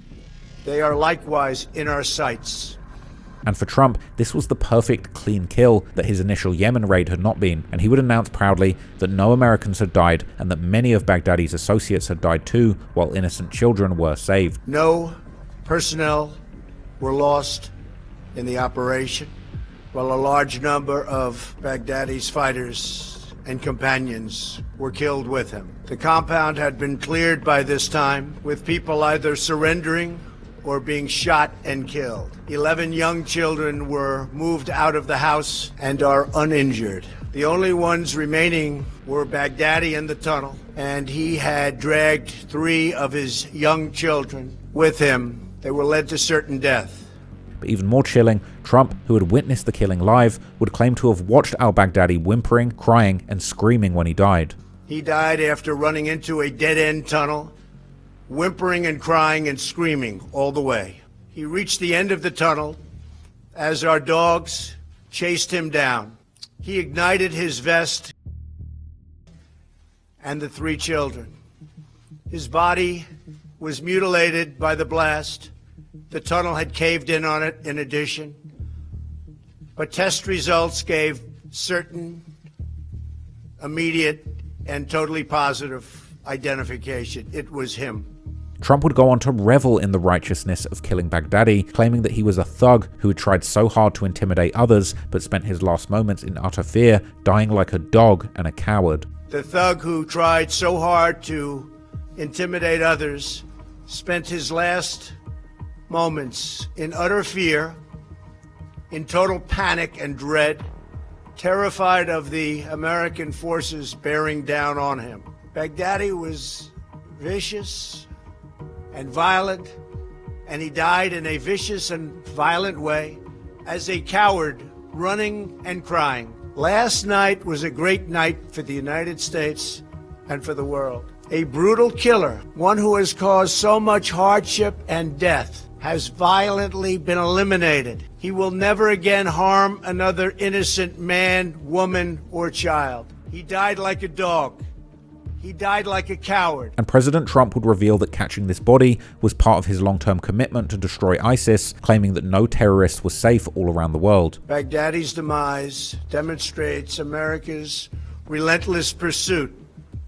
They are likewise in our sights. And for Trump, this was the perfect clean kill that his initial Yemen raid had not been, and he would announce proudly that no Americans had died and that many of Baghdadi's associates had died too, while innocent children were saved. No personnel were lost in the operation, while a large number of Baghdadi's fighters and companions were killed with him. The compound had been cleared by this time, with people either surrendering or being shot and killed. 11 young children were moved out of the house and are uninjured. The only ones remaining were Baghdadi in the tunnel, and he had dragged 3 of his young children with him. They were led to certain death. But even more chilling, Trump, who had witnessed the killing live, would claim to have watched al-Baghdadi whimpering, crying, and screaming when he died. He died after running into a dead-end tunnel, whimpering and crying and screaming all the way. He reached the end of the tunnel as our dogs chased him down. He ignited his vest and the 3 children. His body was mutilated by the blast. The tunnel had caved in on it in addition. But test results gave certain, immediate, and totally positive identification. It was him. Trump would go on to revel in the righteousness of killing Baghdadi, claiming that he was a thug who had tried so hard to intimidate others, but spent his last moments in utter fear, dying like a dog and a coward. The thug who tried so hard to intimidate others spent his last moments in utter fear, in total panic and dread, terrified of the American forces bearing down on him. Baghdadi was vicious and violent, and he died in a vicious and violent way as a coward, running and crying. Last night was a great night for the United States and for the world. A brutal killer, one who has caused so much hardship and death, has violently been eliminated. He will never again harm another innocent man, woman, or child. He died like a dog. He died like a coward. And President Trump would reveal that catching this body was part of his long-term commitment to destroy ISIS, claiming that no terrorist was safe all around the world. Baghdadi's demise demonstrates America's relentless pursuit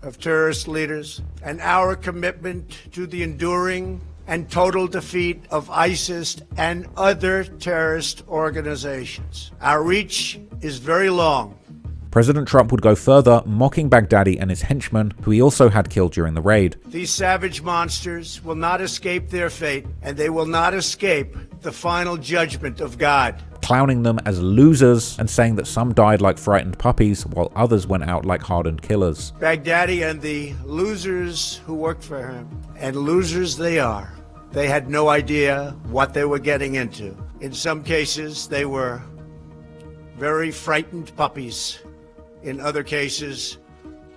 of terrorist leaders and our commitment to the enduring and total defeat of ISIS and other terrorist organizations. Our reach is very long. President Trump would go further, mocking Baghdadi and his henchmen, who he also had killed during the raid. These savage monsters will not escape their fate, and they will not escape the final judgment of God. Clowning them as losers and saying that some died like frightened puppies while others went out like hardened killers. Baghdadi and the losers who worked for him, and losers they are. They had no idea what they were getting into. In some cases, they were very frightened puppies. In other cases,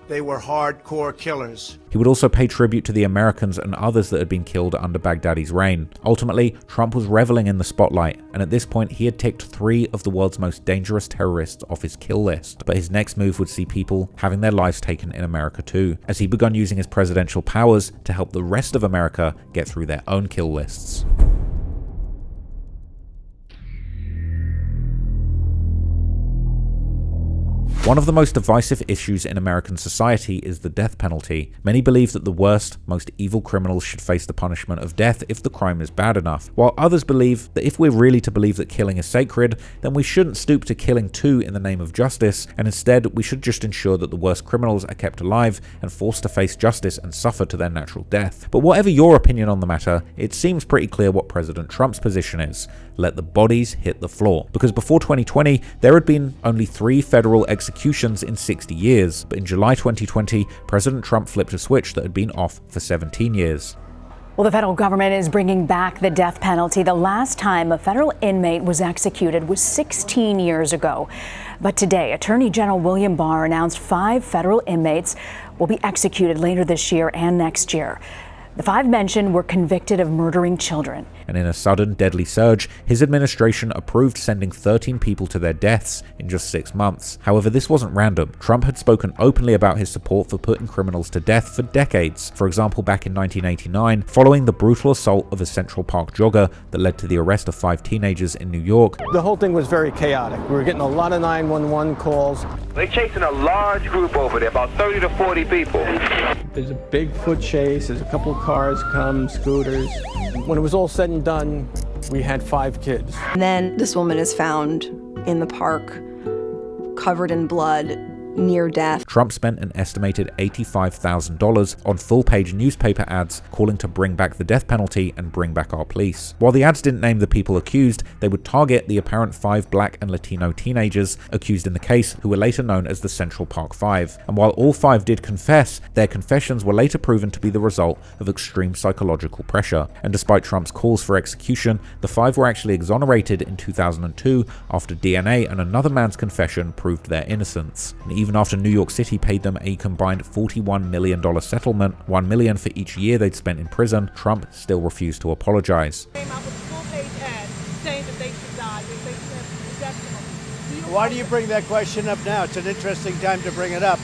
They were hardcore killers. He would also pay tribute to the Americans and others that had been killed under Baghdadi's reign. Ultimately, Trump was reveling in the spotlight, and at this point he had ticked 3 of the world's most dangerous terrorists off his kill list. But his next move would see people having their lives taken in America too, as he began using his presidential powers to help the rest of America get through their own kill lists. One of the most divisive issues in American society is the death penalty. Many believe that the worst, most evil criminals should face the punishment of death if the crime is bad enough, while others believe that if we're really to believe that killing is sacred, then we shouldn't stoop to killing too in the name of justice, and instead we should just ensure that the worst criminals are kept alive and forced to face justice and suffer to their natural death. But whatever your opinion on the matter, it seems pretty clear what President Trump's position is. Let the bodies hit the floor. Because before 2020, there had been only 3 federal executions in 60 years. But in July 2020, President Trump flipped a switch that had been off for 17 years. Well, the federal government is bringing back the death penalty. The last time a federal inmate was executed was 16 years ago. But today, Attorney General William Barr announced 5 federal inmates will be executed later this year and next year. The 5 mentioned were convicted of murdering children. And in a sudden, deadly surge, his administration approved sending 13 people to their deaths in just 6 months. However, this wasn't random. Trump had spoken openly about his support for putting criminals to death for decades. For example, back in 1989, following the brutal assault of a Central Park jogger that led to the arrest of 5 teenagers in New York. The whole thing was very chaotic. We were getting a lot of 911 calls. They're chasing a large group over there, about 30 to 40 people. There's a big foot chase, there's a couple of cars come, scooters. When it was all said and done, we had 5 kids. And then this woman is found in the park, covered in blood, near death. Trump spent an estimated $85,000 on full-page newspaper ads calling to bring back the death penalty and bring back our police. While the ads didn't name the people accused, they would target the apparent 5 black and Latino teenagers accused in the case, who were later known as the Central Park 5. And while all 5 did confess, their confessions were later proven to be the result of extreme psychological pressure. And despite Trump's calls for execution, the 5 were actually exonerated in 2002 after DNA and another man's confession proved their innocence. And even after New York City paid them a combined $41 million settlement, $1 million for each year they'd spent in prison, Trump still refused to apologize. Why do you bring that question up now? It's an interesting time to bring it up.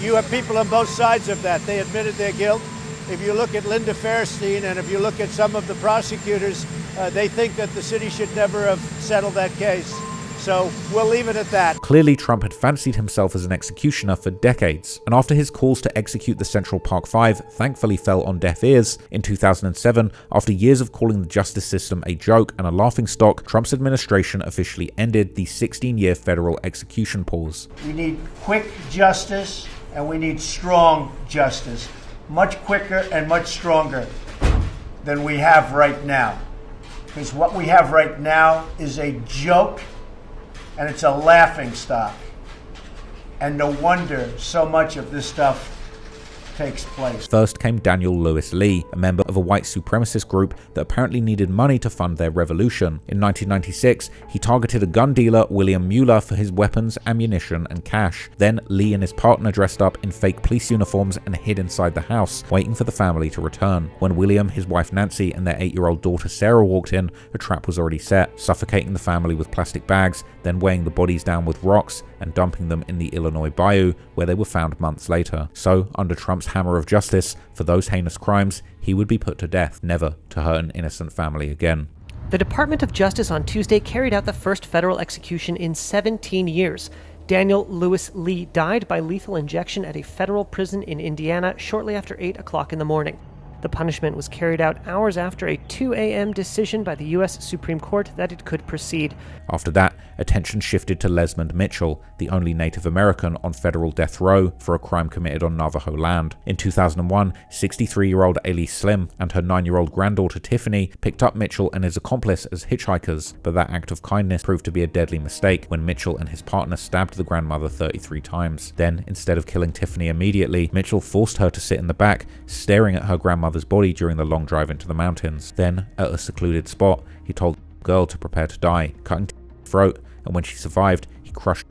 You have people on both sides of that. They admitted their guilt. If you look at Linda Fairstein and if you look at some of the prosecutors, they think that the city should never have settled that case. So we'll leave it at that. Clearly, Trump had fancied himself as an executioner for decades, and after his calls to execute the Central Park 5 thankfully fell on deaf ears, in 2007, after years of calling the justice system a joke and a laughingstock, Trump's administration officially ended the 16-year federal execution pause. We need quick justice, and we need strong justice. Much quicker and much stronger than we have right now. Because what we have right now is a joke, and it's a laughingstock. And no wonder so much of this stuff takes place. First came Daniel Lewis Lee, a member of a white supremacist group that apparently needed money to fund their revolution. In 1996, he targeted a gun dealer, William Mueller, for his weapons, ammunition, and cash. Then Lee and his partner dressed up in fake police uniforms and hid inside the house, waiting for the family to return. When William, his wife Nancy, and their 8-year-old daughter Sarah walked in, a trap was already set, suffocating the family with plastic bags, then weighing the bodies down with rocks and dumping them in the Illinois bayou, where they were found months later. So, under Trump's hammer of justice, for those heinous crimes, he would be put to death, never to hurt an innocent family again. The Department of Justice on Tuesday carried out the first federal execution in 17 years. Daniel Lewis Lee died by lethal injection at a federal prison in Indiana shortly after 8 o'clock in the morning. The punishment was carried out hours after a 2 a.m. decision by the U.S. Supreme Court that it could proceed. After that, attention shifted to Lesmond Mitchell, the only Native American on federal death row for a crime committed on Navajo land. In 2001, 63-year-old Elise Slim and her 9-year-old granddaughter Tiffany picked up Mitchell and his accomplice as hitchhikers, but that act of kindness proved to be a deadly mistake when Mitchell and his partner stabbed the grandmother 33 times. Then, instead of killing Tiffany immediately, Mitchell forced her to sit in the back, staring at her grandmother's body during the long drive into the mountains. Then, at a secluded spot, he told the girl to prepare to die, cutting her throat, and when she survived, he crushed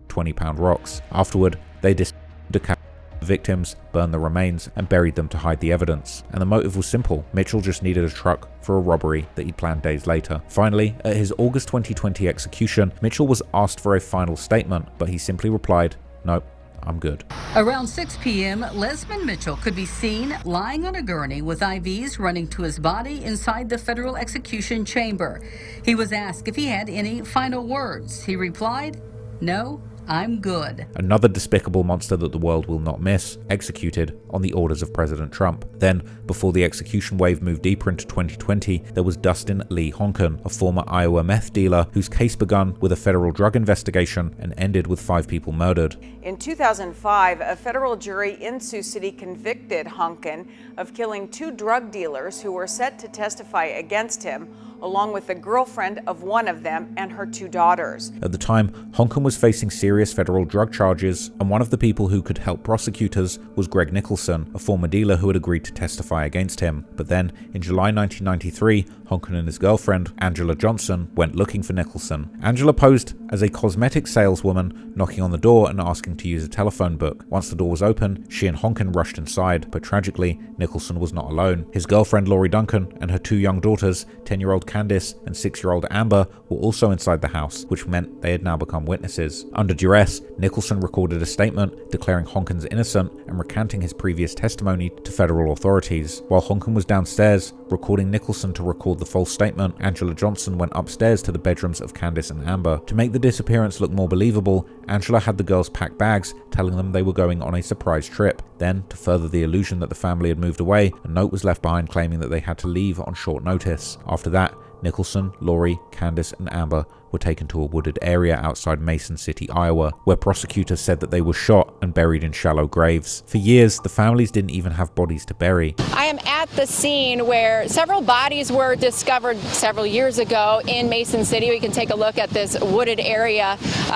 20-pound rocks. Afterward, they decapitated The victims burned the remains and buried them to hide the evidence. And the motive was simple. Mitchell just needed a truck for a robbery that he'd planned days later. Finally, at his August 2020 execution, Mitchell was asked for a final statement, but he simply replied, "Nope, I'm good." Around 6 p.m., Lesmond Mitchell could be seen lying on a gurney with IVs running to his body inside the federal execution chamber. He was asked if he had any final words. He replied, "No, I'm good." Another despicable monster that the world will not miss, executed on the orders of President Trump. Then, before the execution wave moved deeper into 2020, there was Dustin Lee Honken, a former Iowa meth dealer whose case begun with a federal drug investigation and ended with 5 people murdered. In 2005, a federal jury in Sioux City convicted Honken of killing 2 drug dealers who were set to testify against him, along with the girlfriend of one of them and her 2 daughters. At the time, Honken was facing serious federal drug charges, and one of the people who could help prosecutors was Greg Nicholson, a former dealer who had agreed to testify against him. But then, in July 1993, Honken and his girlfriend, Angela Johnson, went looking for Nicholson. Angela posed as a cosmetic saleswoman, knocking on the door and asking to use a telephone book. Once the door was open, she and Honken rushed inside, but tragically, Nicholson was not alone. His girlfriend, Lori Duncan, and her 2 young daughters, 10-year-old Candice and 6-year-old Amber, were also inside the house, which meant they had now become witnesses. Under duress, Nicholson recorded a statement declaring Honken's innocent and recanting his previous testimony to federal authorities. While Honken was downstairs, recording Nicholson to record the false statement, Angela Johnson went upstairs to the bedrooms of Candice and Amber. To make the disappearance look more believable, Angela had the girls pack bags, telling them they were going on a surprise trip. Then, to further the illusion that the family had moved away, a note was left behind claiming that they had to leave on short notice. After that, Nicholson, Lori, Candice, and Amber were taken to a wooded area outside Mason City, Iowa, where prosecutors said that they were shot and buried in shallow graves. For years, the families didn't even have bodies to bury. I am at the scene where several bodies were discovered several years ago in Mason City. We can take a look at this wooded area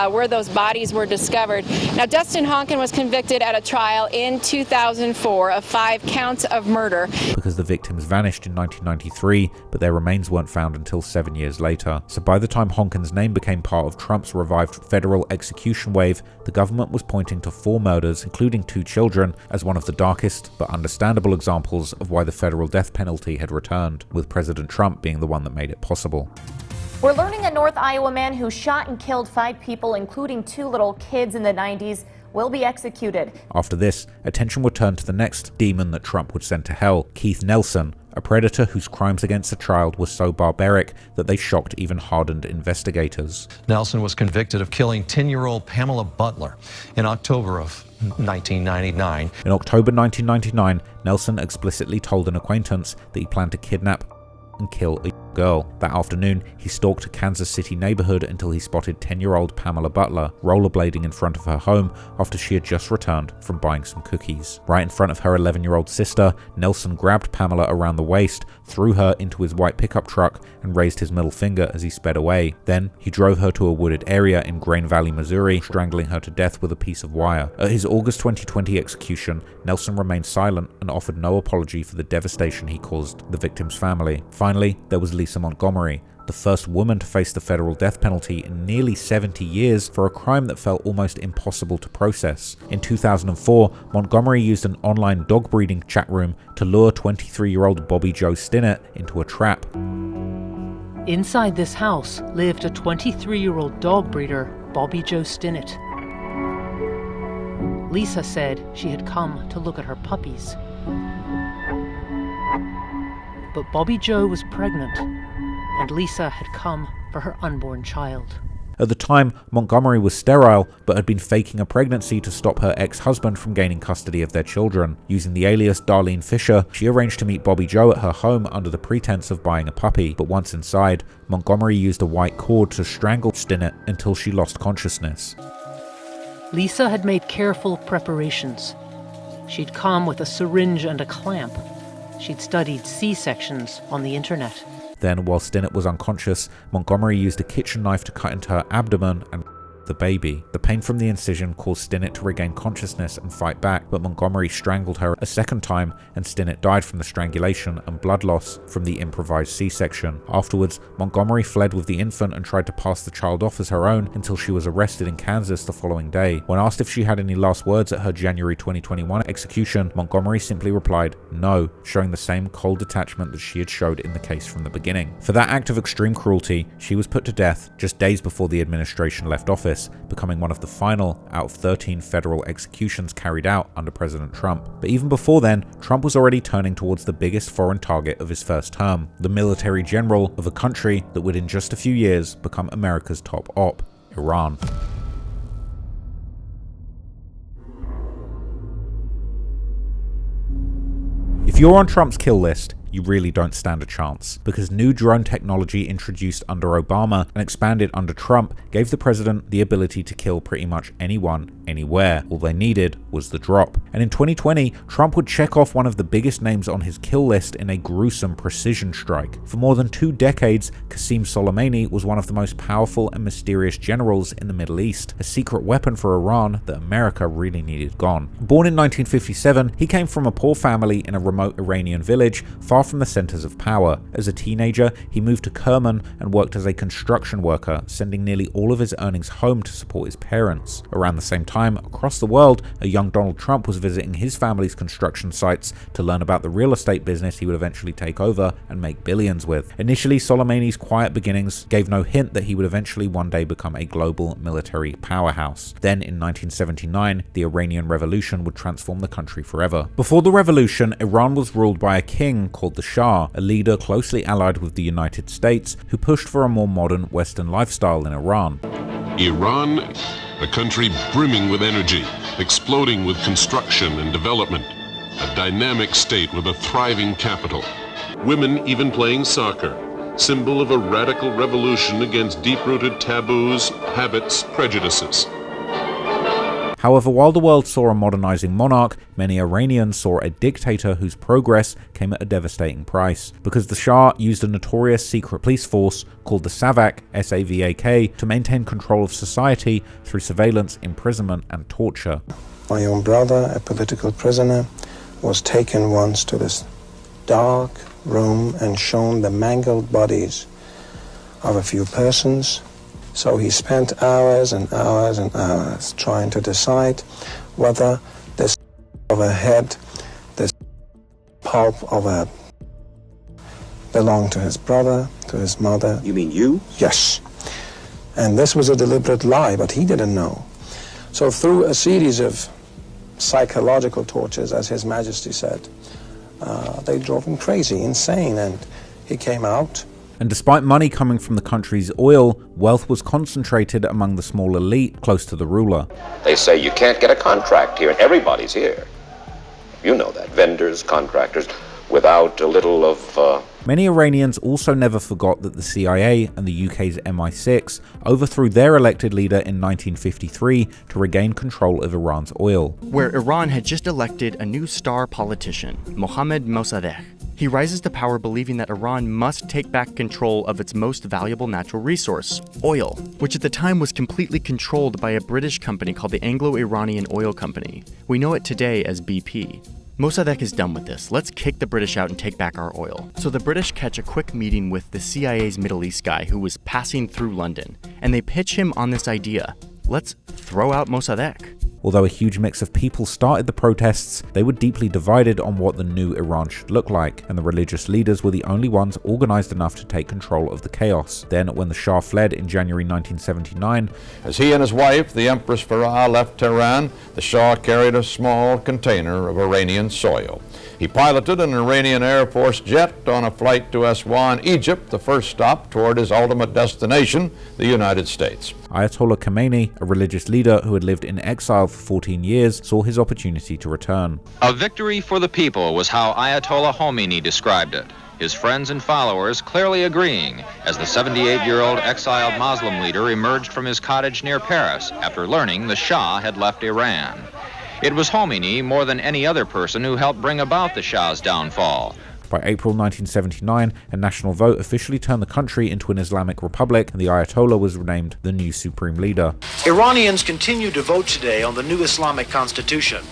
where those bodies were discovered. Now, Dustin Honken was convicted at a trial in 2004 of 5 counts of murder. Because the victims vanished in 1993, but their remains weren't found until 7 years later. So by the time Honken's name became part of Trump's revived federal execution wave, the government was pointing to 4 murders, including 2 children, as one of the darkest but understandable examples of why the federal death penalty had returned, with President Trump being the one that made it possible. We're learning a North Iowa man who shot and killed 5 people, including 2 little kids in the 90s, will be executed. After this, attention would turn to the next demon that Trump would send to hell, Keith Nelson, a predator whose crimes against a child were so barbaric that they shocked even hardened investigators. Nelson was convicted of killing 10-year-old Pamela Butler in October of 1999. In October 1999, Nelson explicitly told an acquaintance that he planned to kidnap and kill a girl. That afternoon, he stalked a Kansas City neighborhood until he spotted 10-year-old Pamela Butler rollerblading in front of her home after she had just returned from buying some cookies. Right in front of her 11-year-old sister, Nelson grabbed Pamela around the waist, threw her into his white pickup truck, and raised his middle finger as he sped away. Then, he drove her to a wooded area in Grain Valley, Missouri, strangling her to death with a piece of wire. At his August 2020 execution, Nelson remained silent and offered no apology for the devastation he caused the victim's family. Finally, there was Lisa Montgomery, the first woman to face the federal death penalty in nearly 70 years for a crime that felt almost impossible to process. In 2004, Montgomery used an online dog breeding chat room to lure 23-year-old Bobby Joe Stinnett into a trap. Inside this house lived a 23-year-old dog breeder, Bobby Joe Stinnett. Lisa said she had come to look at her puppies. But Bobby Joe was pregnant, and Lisa had come for her unborn child. At the time, Montgomery was sterile, but had been faking a pregnancy to stop her ex-husband from gaining custody of their children. Using the alias Darlene Fisher, she arranged to meet Bobby Joe at her home under the pretense of buying a puppy. But once inside, Montgomery used a white cord to strangle Stinnett until she lost consciousness. Lisa had made careful preparations. She'd come with a syringe and a clamp. She'd studied C-sections on the internet. Then, while Stinnett was unconscious, Montgomery used a kitchen knife to cut into her abdomen and the baby. The pain from the incision caused Stinnett to regain consciousness and fight back, but Montgomery strangled her a second time, and Stinnett died from the strangulation and blood loss from the improvised C-section. Afterwards, Montgomery fled with the infant and tried to pass the child off as her own until she was arrested in Kansas the following day. When asked if she had any last words at her January 2021 execution, Montgomery simply replied no, showing the same cold detachment that she had showed in the case from the beginning. For that act of extreme cruelty, she was put to death just days before the administration left office, becoming one of the final out of 13 federal executions carried out under President Trump. But even before then, Trump was already turning towards the biggest foreign target of his first term, the military general of a country that would in just a few years become America's top op, Iran. If you're on Trump's kill list, you really don't stand a chance, because new drone technology introduced under Obama and expanded under Trump gave the president the ability to kill pretty much anyone, anywhere. All they needed was the drop. And in 2020, Trump would check off one of the biggest names on his kill list in a gruesome precision strike. For more than 2 decades, Qasem Soleimani was one of the most powerful and mysterious generals in the Middle East, a secret weapon for Iran that America really needed gone. Born in 1957, he came from a poor family in a remote Iranian village far from the centers of power. As a teenager, he moved to Kerman and worked as a construction worker, sending nearly all of his earnings home to support his parents. Around the same time, across the world, a young Donald Trump was visiting his family's construction sites to learn about the real estate business he would eventually take over and make billions with. Initially, Soleimani's quiet beginnings gave no hint that he would eventually one day become a global military powerhouse. Then, in 1979, the Iranian Revolution would transform the country forever. Before the revolution, Iran was ruled by a king called the Shah, a leader closely allied with the United States, who pushed for a more modern Western lifestyle in Iran. Iran, a country brimming with energy, exploding with construction and development, a dynamic state with a thriving capital. Women even playing soccer, symbol of a radical revolution against deep-rooted taboos, habits, prejudices. However, while the world saw a modernizing monarch, many Iranians saw a dictator whose progress came at a devastating price, because the Shah used a notorious secret police force called the SAVAK, S-A-V-A-K, to maintain control of society through surveillance, imprisonment, and torture. My own brother, a political prisoner, was taken once to this dark room and shown the mangled bodies of a few persons. So he spent hours and hours and hours trying to decide whether this of a head, this pulp of a belonged to his brother, to his mother. You mean you? Yes. And this was a deliberate lie, but he didn't know. So through a series of psychological tortures, as His Majesty said, they drove him crazy, insane, and he came out. And despite money coming from the country's oil, wealth was concentrated among the small elite close to the ruler. They say you can't get a contract here, and everybody's here. You know that. Vendors, contractors, without a little of... Many Iranians also never forgot that the CIA and the UK's MI6 overthrew their elected leader in 1953 to regain control of Iran's oil. Where Iran had just elected a new star politician, Mohammad Mossadegh. He rises to power believing that Iran must take back control of its most valuable natural resource, oil, which at the time was completely controlled by a British company called the Anglo-Iranian Oil Company. We know it today as BP. Mossadegh is done with this. Let's kick the British out and take back our oil. So the British catch a quick meeting with the CIA's Middle East guy who was passing through London, and they pitch him on this idea. Let's throw out Mossadegh. Although a huge mix of people started the protests, they were deeply divided on what the new Iran should look like, and the religious leaders were the only ones organized enough to take control of the chaos. Then, when the Shah fled in January 1979, as he and his wife, the Empress Farah, left Tehran, the Shah carried a small container of Iranian soil. He piloted an Iranian Air Force jet on a flight to Aswan, Egypt, the first stop toward his ultimate destination, the United States. Ayatollah Khamenei, a religious leader who had lived in exile for 14 years, saw his opportunity to return. A victory for the people was how Ayatollah Khomeini described it, his friends and followers clearly agreeing as the 78-year-old exiled Muslim leader emerged from his cottage near Paris after learning the Shah had left Iran. It was Khomeini more than any other person who helped bring about the Shah's downfall. By April 1979, a national vote officially turned the country into an Islamic republic, and the Ayatollah was renamed the new supreme leader. Iranians continue to vote today on the new Islamic constitution,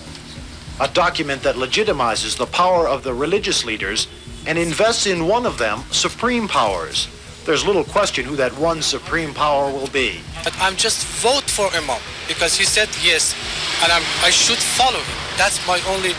a document that legitimizes the power of the religious leaders and invests in one of them supreme powers. There's little question who that one supreme power will be. But I'm just vote for Imam because he said yes, and I should follow him. That's my only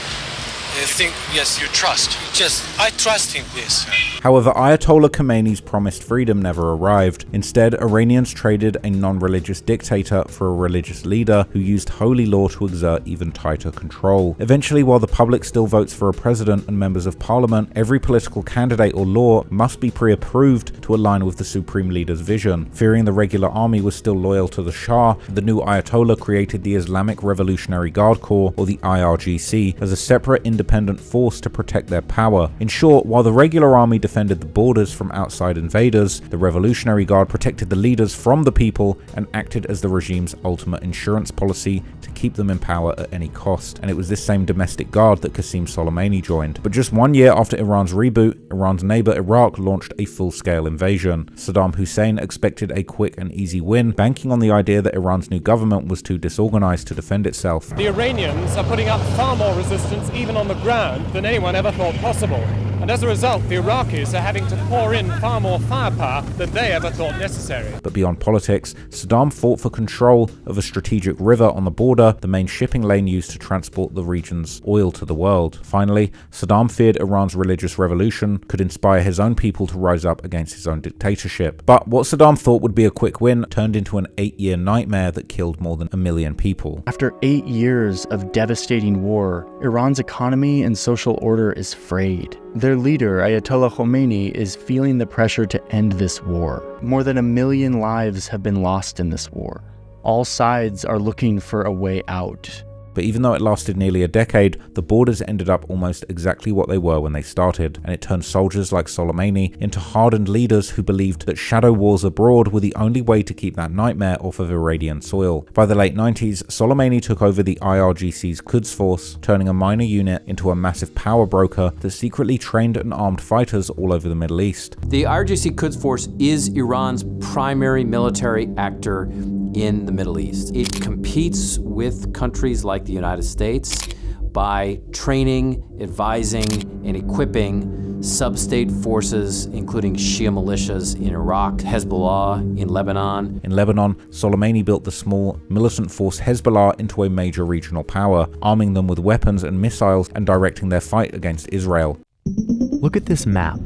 thing. Yes, you trust. Yes, I trust him. Yes. However, Ayatollah Khamenei's promised freedom never arrived. Instead, Iranians traded a non-religious dictator for a religious leader who used holy law to exert even tighter control. Eventually, while the public still votes for a president and members of parliament, every political candidate or law must be pre-approved to align with the supreme leader's vision. Fearing the regular army was still loyal to the Shah, the new Ayatollah created the Islamic Revolutionary Guard Corps, or the IRGC, as a separate independent force to protect their power. In short, while the regular army defended the borders from outside invaders, the Revolutionary Guard protected the leaders from the people and acted as the regime's ultimate insurance policy to keep them in power at any cost. And it was this same domestic guard that Qasem Soleimani joined. But just 1 year after Iran's reboot, Iran's neighbor Iraq launched a full-scale invasion. Saddam Hussein expected a quick and easy win, banking on the idea that Iran's new government was too disorganized to defend itself. The Iranians are putting up far more resistance even on the ground than anyone ever thought possible. And as a result, the Iraqis are having to pour in far more firepower than they ever thought necessary. But beyond politics, Saddam fought for control of a strategic river on the border, the main shipping lane used to transport the region's oil to the world. Finally, Saddam feared Iran's religious revolution could inspire his own people to rise up against his own dictatorship. But what Saddam thought would be a quick win turned into an 8-year nightmare that killed more than 1 million people. After 8 years of devastating war, Iran's economy and social order is frayed. Their leader, Ayatollah Khamenei, is feeling the pressure to end this war. More than 1 million lives have been lost in this war. All sides are looking for a way out. But even though it lasted nearly a decade, the borders ended up almost exactly what they were when they started, and it turned soldiers like Soleimani into hardened leaders who believed that shadow wars abroad were the only way to keep that nightmare off of Iranian soil. By the late 90s, Soleimani took over the IRGC's Quds force, turning a minor unit into a massive power broker that secretly trained and armed fighters all over the Middle East. The IRGC Quds force is Iran's primary military actor in the Middle East. It competes with countries like the United States by training, advising, and equipping sub-state forces, including Shia militias in Iraq, Hezbollah in Lebanon. In Lebanon, Soleimani built the small militant force Hezbollah into a major regional power, arming them with weapons and missiles and directing their fight against Israel. Look at this map.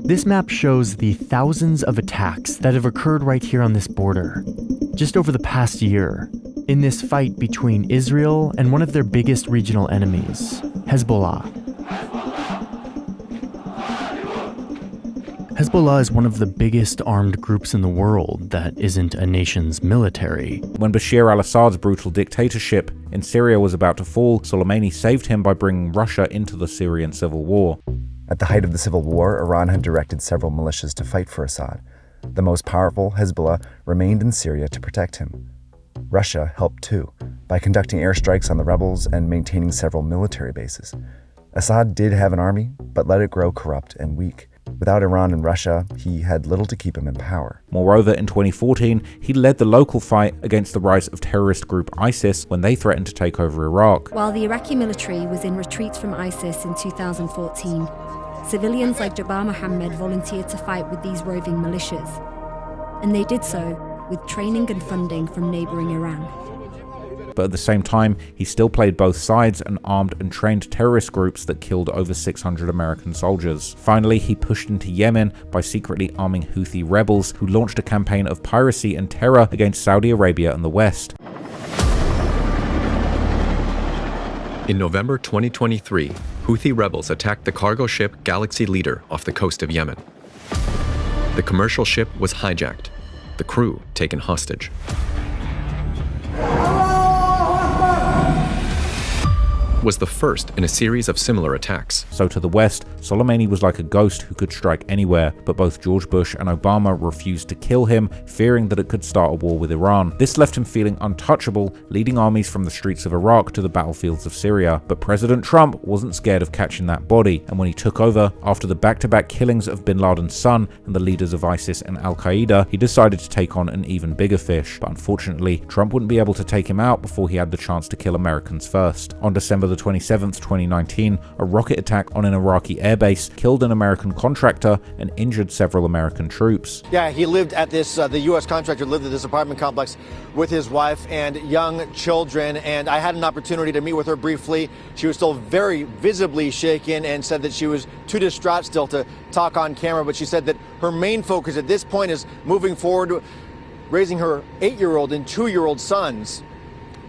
This map shows the thousands of attacks that have occurred right here on this border, just over the past year, in this fight between Israel and one of their biggest regional enemies, Hezbollah. Hezbollah is one of the biggest armed groups in the world that isn't a nation's military. When Bashar al-Assad's brutal dictatorship in Syria was about to fall, Soleimani saved him by bringing Russia into the Syrian civil war. At the height of the civil war, Iran had directed several militias to fight for Assad. The most powerful, Hezbollah, remained in Syria to protect him. Russia helped too, by conducting airstrikes on the rebels and maintaining several military bases. Assad did have an army, but let it grow corrupt and weak. Without Iran and Russia, he had little to keep him in power. Moreover, in 2014, he led the local fight against the rise of terrorist group ISIS when they threatened to take over Iraq. While the Iraqi military was in retreat from ISIS in 2014, civilians like Jabbar Mohammed volunteered to fight with these roving militias. And they did so with training and funding from neighboring Iran. But at the same time, he still played both sides and armed and trained terrorist groups that killed over 600 American soldiers. Finally, he pushed into Yemen by secretly arming Houthi rebels who launched a campaign of piracy and terror against Saudi Arabia and the West. In November 2023, Houthi rebels attacked the cargo ship Galaxy Leader off the coast of Yemen. The commercial ship was hijacked, the crew taken hostage. was the first in a series of similar attacks. So to the west, Soleimani was like a ghost who could strike anywhere, but both George Bush and Obama refused to kill him, fearing that it could start a war with Iran. This left him feeling untouchable, leading armies from the streets of Iraq to the battlefields of Syria. But President Trump wasn't scared of catching that body, and when he took over, after the back-to-back killings of Bin Laden's son and the leaders of ISIS and Al-Qaeda, he decided to take on an even bigger fish. But unfortunately, Trump wouldn't be able to take him out before he had the chance to kill Americans first. On December the 27th, 2019, a rocket attack on an Iraqi airbase killed an American contractor and injured several American troops. Yeah, he lived at this, the U.S. contractor lived at this apartment complex with his wife and young children, and I had an opportunity to meet with her briefly. She was still very visibly shaken and said that she was too distraught still to talk on camera, but she said that her main focus at this point is moving forward, raising her 8-year-old and 2-year-old sons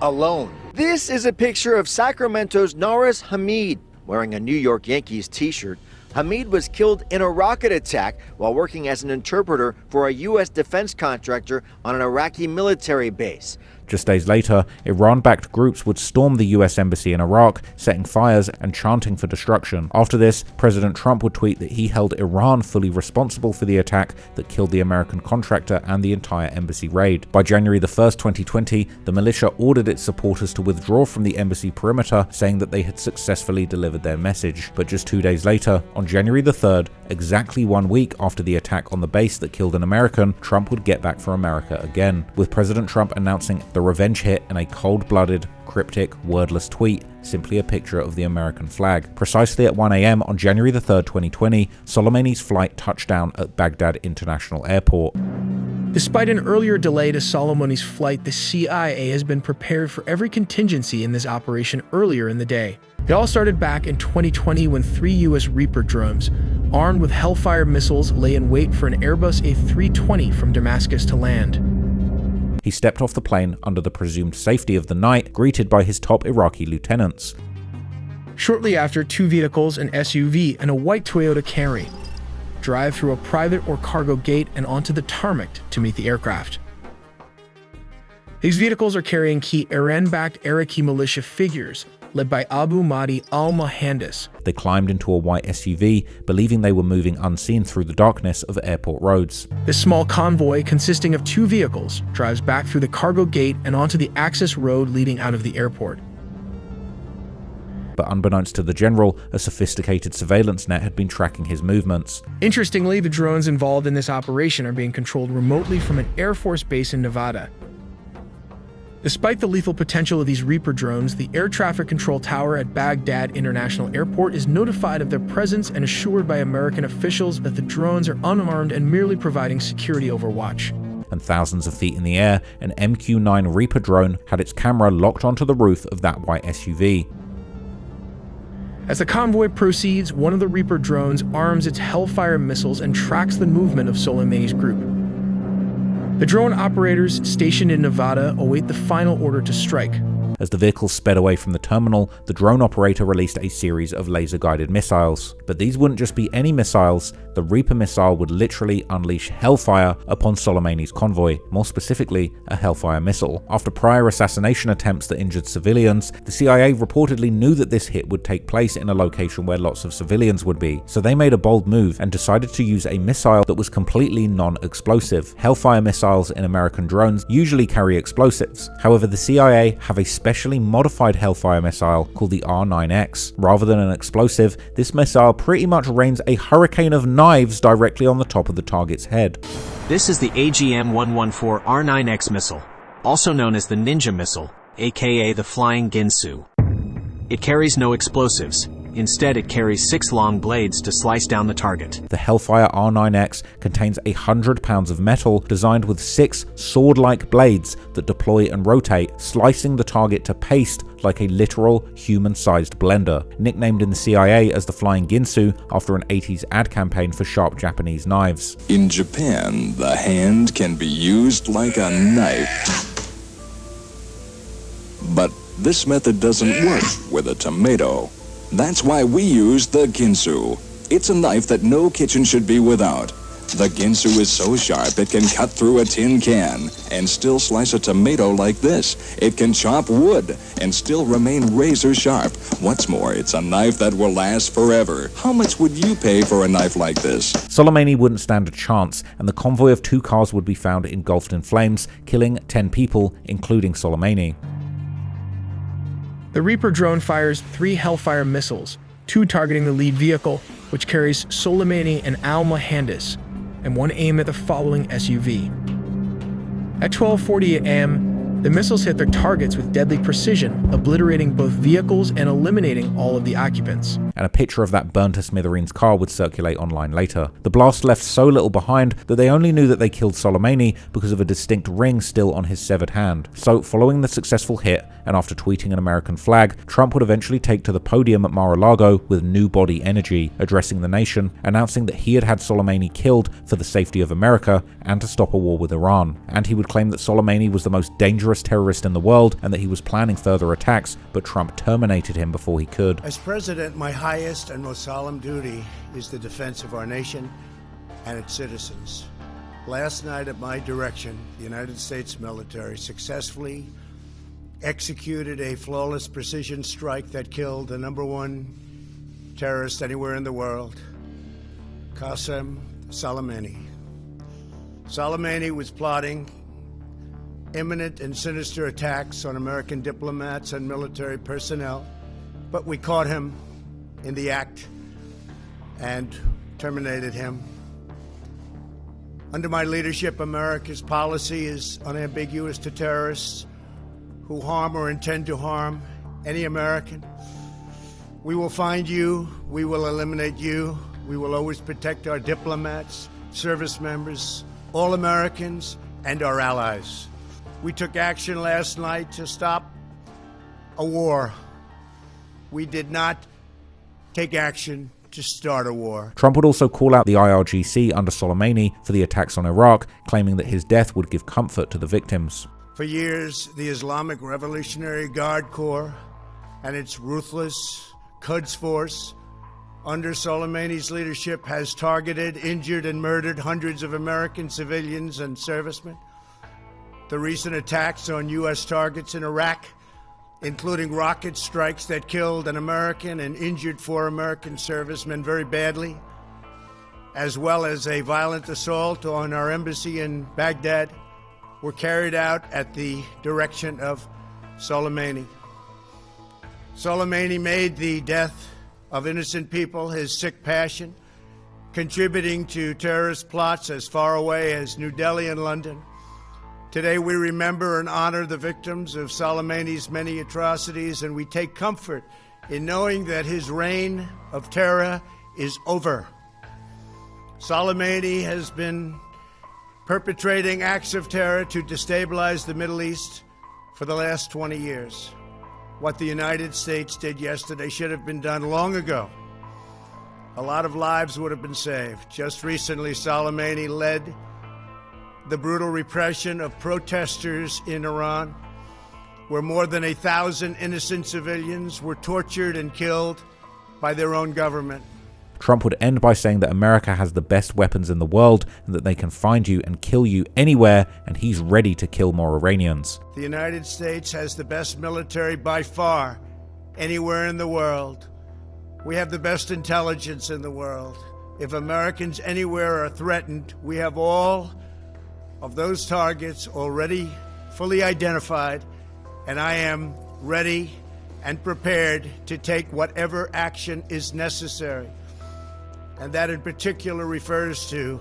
alone. This is a picture of Sacramento's Naris Hamid wearing a New York Yankees t-shirt. Hamid was killed in a rocket attack while working as an interpreter for a U.S. defense contractor on an Iraqi military base. Just days later, Iran-backed groups would storm the US embassy in Iraq, setting fires and chanting for destruction. After this, President Trump would tweet that he held Iran fully responsible for the attack that killed the American contractor and the entire embassy raid. By January the 1st, 2020, the militia ordered its supporters to withdraw from the embassy perimeter, saying that they had successfully delivered their message. But just 2 days later, on January the 3rd, exactly 1 week after the attack on the base that killed an American, Trump would get back for America again, with President Trump announcing the revenge hit in a cold-blooded, cryptic, wordless tweet, simply a picture of the American flag. Precisely at 1 a.m. on January the 3rd, 2020, Soleimani's flight touched down at Baghdad International Airport. Despite an earlier delay to Soleimani's flight, the CIA has been prepared for every contingency in this operation earlier in the day. It all started back in 2020 when 3 U.S. Reaper drones, armed with Hellfire missiles, lay in wait for an Airbus A320 from Damascus to land. He stepped off the plane under the presumed safety of the night, greeted by his top Iraqi lieutenants. Shortly after, 2 vehicles, an SUV and a white Toyota Camry, drive through a private or cargo gate and onto the tarmac to meet the aircraft. These vehicles are carrying key Iran-backed Iraqi militia figures, led by Abu Mahdi al-Mohandes. They climbed into a white SUV, believing they were moving unseen through the darkness of airport roads. This small convoy, consisting of 2 vehicles, drives back through the cargo gate and onto the access road leading out of the airport. But unbeknownst to the general, a sophisticated surveillance net had been tracking his movements. Interestingly, the drones involved in this operation are being controlled remotely from an Air Force base in Nevada. Despite the lethal potential of these Reaper drones, the air traffic control tower at Baghdad International Airport is notified of their presence and assured by American officials that the drones are unarmed and merely providing security overwatch. And thousands of feet in the air, an MQ-9 Reaper drone had its camera locked onto the roof of that white SUV. As the convoy proceeds, one of the Reaper drones arms its Hellfire missiles and tracks the movement of Soleimani's group. The drone operators stationed in Nevada await the final order to strike. As the vehicle sped away from the terminal, the drone operator released a series of laser-guided missiles. But these wouldn't just be any missiles, the Reaper missile would literally unleash hellfire upon Soleimani's convoy, more specifically, a Hellfire missile. After prior assassination attempts that injured civilians, the CIA reportedly knew that this hit would take place in a location where lots of civilians would be, so they made a bold move and decided to use a missile that was completely non-explosive. Hellfire missiles in American drones usually carry explosives. However, the CIA have a specially modified Hellfire missile called the R9X. Rather than an explosive, this missile pretty much rains a hurricane of knives directly on the top of the target's head. This is the AGM-114 R9X missile, also known as the Ninja missile, aka the Flying Ginsu. It carries no explosives. Instead, it carries 6 long blades to slice down the target. The Hellfire R9X contains 100 pounds of metal designed with 6 sword-like blades that deploy and rotate, slicing the target to paste like a literal human-sized blender. Nicknamed in the CIA as the Flying Ginsu after an 80s ad campaign for sharp Japanese knives. In Japan, the hand can be used like a knife. But this method doesn't work with a tomato. That's why we use the Ginsu. It's a knife that no kitchen should be without. The ginsu is so sharp it can cut through a tin can and still slice a tomato like this. It can chop wood and still remain razor sharp. What's more, it's a knife that will last forever. How much would you pay for a knife like this? Soleimani wouldn't stand a chance, and the convoy of 2 cars would be found engulfed in flames, killing 10 people, including Soleimani. The Reaper drone fires 3 Hellfire missiles, 2 targeting the lead vehicle, which carries Soleimani and al-Mohandes, and 1 aimed at the following SUV. At 12:40 a.m., the missiles hit their targets with deadly precision, obliterating both vehicles and eliminating all of the occupants. And a picture of that burnt to smithereens car would circulate online later. The blast left so little behind that they only knew that they killed Soleimani because of a distinct ring still on his severed hand. So, following the successful hit, and after tweeting an American flag, Trump would eventually take to the podium at Mar-a-Lago with new body energy, addressing the nation, announcing that he had had Soleimani killed for the safety of America and to stop a war with Iran. And he would claim that Soleimani was the most dangerous terrorist in the world and that he was planning further attacks, but Trump terminated him before he could. As president, my highest and most solemn duty is the defense of our nation and its citizens. Last night, at my direction, the United States military successfully executed a flawless precision strike that killed the #1 terrorist anywhere in the world, Qasem Soleimani. Soleimani was plotting imminent and sinister attacks on American diplomats and military personnel, but we caught him in the act and terminated him. Under my leadership, America's policy is unambiguous to terrorists who harm or intend to harm any American. We will find you, we will eliminate you, we will always protect our diplomats, service members, all Americans, and our allies. We took action last night to stop a war. We did not take action to start a war. Trump would also call out the IRGC under Soleimani for the attacks on Iraq, claiming that his death would give comfort to the victims. For years, the Islamic Revolutionary Guard Corps and its ruthless Quds Force under Soleimani's leadership has targeted, injured, and murdered hundreds of American civilians and servicemen. The recent attacks on U.S. targets in Iraq, including rocket strikes that killed an American and injured 4 American servicemen very badly, as well as a violent assault on our embassy in Baghdad, were carried out at the direction of Soleimani. Soleimani made the death of innocent people his sick passion, contributing to terrorist plots as far away as New Delhi and London. Today we remember and honor the victims of Soleimani's many atrocities, and we take comfort in knowing that his reign of terror is over. Soleimani has been perpetrating acts of terror to destabilize the Middle East for the last 20 years. What the United States did yesterday should have been done long ago. A lot of lives would have been saved. Just recently, Soleimani led the brutal repression of protesters in Iran, where more than 1,000 innocent civilians were tortured and killed by their own government. Trump would end by saying that America has the best weapons in the world and that they can find you and kill you anywhere, and he's ready to kill more Iranians. The United States has the best military by far anywhere in the world. We have the best intelligence in the world. If Americans anywhere are threatened, we have all of those targets already fully identified, and I am ready and prepared to take whatever action is necessary. And that in particular refers to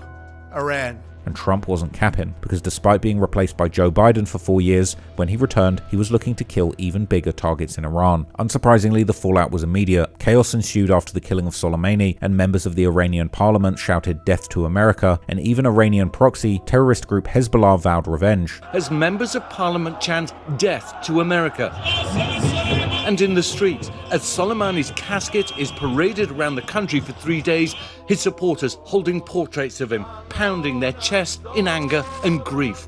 Iran. And Trump wasn't capping, because despite being replaced by Joe Biden for 4 years, when he returned, he was looking to kill even bigger targets in Iran. Unsurprisingly, the fallout was immediate. Chaos ensued after the killing of Soleimani, and members of the Iranian parliament shouted "Death to America," and even Iranian proxy terrorist group Hezbollah vowed revenge. As members of parliament chant "Death to America." And in the streets, as Soleimani's casket is paraded around the country for 3 days, his supporters holding portraits of him, pounding their chest in anger and grief.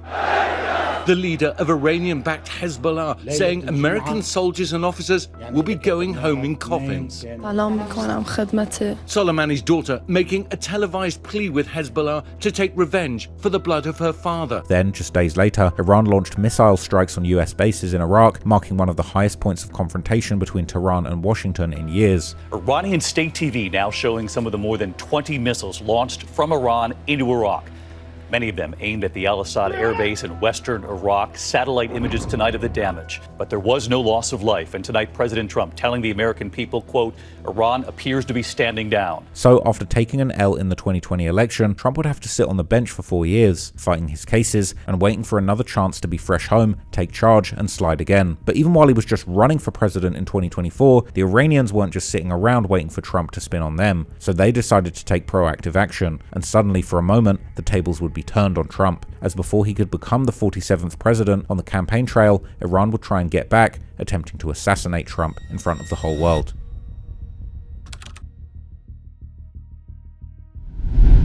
the leader of Iranian-backed Hezbollah, saying American soldiers and officers will be going home in coffins. Soleimani's daughter making a televised plea with Hezbollah to take revenge for the blood of her father. Then, just days later, Iran launched missile strikes on US bases in Iraq, marking one of the highest points of confrontation between Tehran and Washington in years. Iranian state TV now showing some of the more than 20 missiles launched from Iran into Iraq. Many of them aimed at the Al-Assad air base in western Iraq. Satellite images tonight of the damage. But there was no loss of life. And tonight, President Trump telling the American people, quote, Iran appears to be standing down. So after taking an L in the 2020 election, Trump would have to sit on the bench for 4 years, fighting his cases and waiting for another chance to be fresh home, take charge and slide again. But even while he was just running for president in 2024, the Iranians weren't just sitting around waiting for Trump to spin on them. So they decided to take proactive action. And suddenly, for a moment, the tables would be turned on Trump, as before he could become the 47th president on the campaign trail, Iran would try and get back, attempting to assassinate Trump in front of the whole world.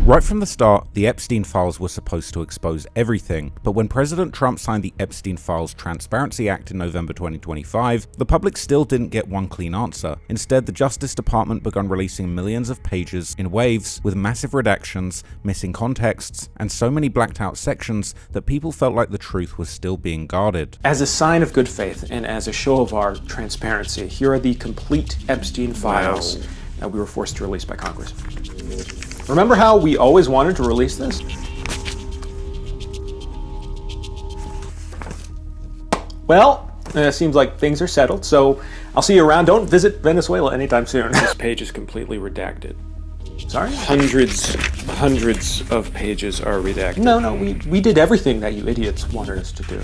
Right from the start, the Epstein files were supposed to expose everything, but when President Trump signed the Epstein Files Transparency Act in November 2025, the public still didn't get one clean answer. Instead, the Justice Department began releasing millions of pages in waves with massive redactions, missing contexts, and so many blacked out sections that people felt like the truth was still being guarded. As a sign of good faith and as a show of our transparency, here are the complete Epstein files that we were forced to release by Congress. Remember how we always wanted to release this? Well, it seems like things are settled, so I'll see you around. Don't visit Venezuela anytime soon. This page is completely redacted. Sorry? Hundreds of pages are redacted. No, we did everything that you idiots wanted us to do.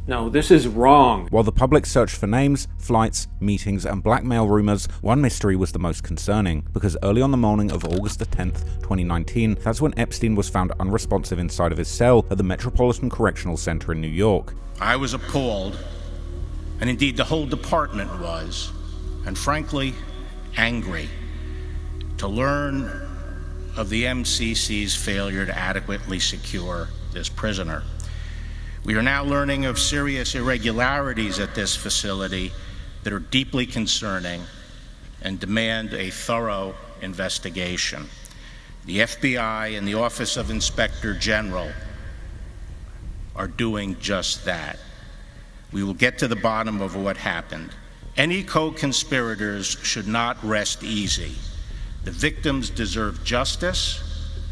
No, this is wrong. While the public searched for names, flights, meetings, and blackmail rumors, one mystery was the most concerning, because early on the morning of August the 10th, 2019, that's when Epstein was found unresponsive inside of his cell at the Metropolitan Correctional Center in New York. I was appalled, and indeed the whole department was, and frankly, angry, to learn of the MCC's failure to adequately secure this prisoner. We are now learning of serious irregularities at this facility that are deeply concerning and demand a thorough investigation. The FBI and the Office of Inspector General are doing just that. We will get to the bottom of what happened. Any co-conspirators should not rest easy. The victims deserve justice,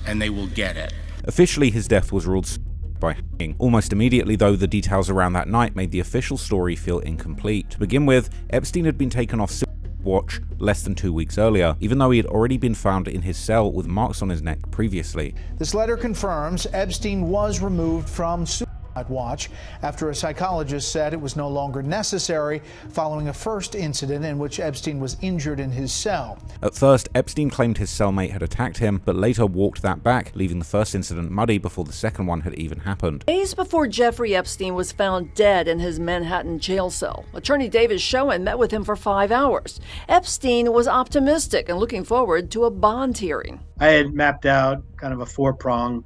and they will get it. Officially, his death was ruled by hanging. Almost immediately, though, the details around that night made the official story feel incomplete. To begin with, Epstein had been taken off watch less than 2 weeks earlier, even though he had already been found in his cell with marks on his neck previously. This letter confirms Epstein was removed from suicide watch after a psychologist said it was no longer necessary following a first incident in which Epstein was injured in his cell. At first, Epstein claimed his cellmate had attacked him, but later walked that back, leaving the first incident muddy before the second one had even happened. Days before Jeffrey Epstein was found dead in his Manhattan jail cell, attorney David Schoen met with him for 5 hours. Epstein was optimistic and looking forward to a bond hearing. I had mapped out kind of a four-pronged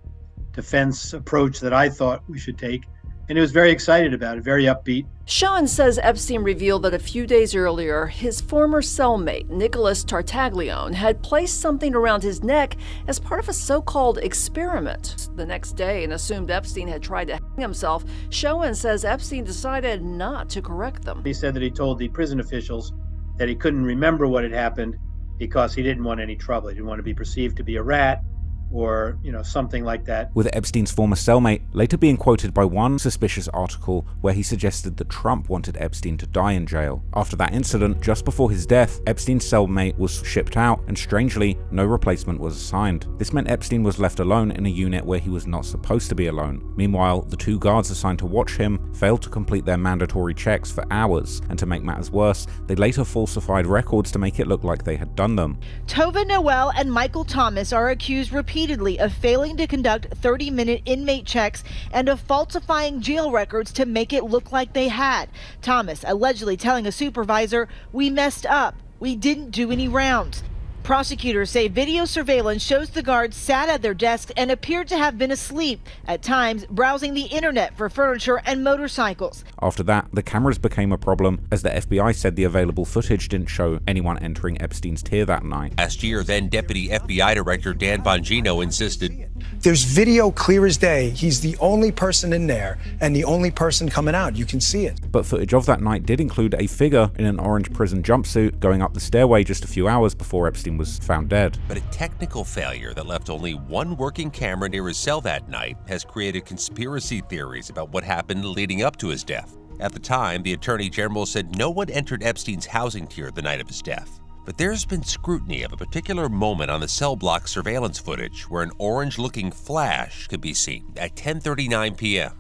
defense approach that I thought we should take, and he was very excited about it, very upbeat. Schoen says Epstein revealed that a few days earlier, his former cellmate, Nicholas Tartaglione, had placed something around his neck as part of a so-called experiment. The next day, and assumed Epstein had tried to hang himself, Schoen says Epstein decided not to correct them. He said that he told the prison officials that he couldn't remember what had happened because he didn't want any trouble. He didn't want to be perceived to be a rat, or, something like that. With Epstein's former cellmate later being quoted by one suspicious article where he suggested that Trump wanted Epstein to die in jail. After that incident, just before his death, Epstein's cellmate was shipped out, and strangely, no replacement was assigned. This meant Epstein was left alone in a unit where he was not supposed to be alone. Meanwhile, the 2 guards assigned to watch him failed to complete their mandatory checks for hours, and to make matters worse, they later falsified records to make it look like they had done them. Tova Noel and Michael Thomas are accused repeatedly of failing to conduct 30-minute inmate checks and of falsifying jail records to make it look like they had. Thomas allegedly telling a supervisor, "We messed up. We didn't do any rounds." Prosecutors say video surveillance shows the guards sat at their desks and appeared to have been asleep, at times browsing the internet for furniture and motorcycles. After that, the cameras became a problem, as the FBI said the available footage didn't show anyone entering Epstein's tier that night. Last year, then Deputy FBI Director Dan Bongino insisted, "There's video clear as day. He's the only person in there and the only person coming out. You can see it." But footage of that night did include a figure in an orange prison jumpsuit going up the stairway just a few hours before Epstein was found dead. but a technical failure that left only one working camera near his cell that night has created conspiracy theories about what happened leading up to his death. At the time, the Attorney General said no one entered Epstein's housing tier the night of his death. But there's been scrutiny of a particular moment on the cell block surveillance footage where an orange-looking flash could be seen at 10:39 p.m.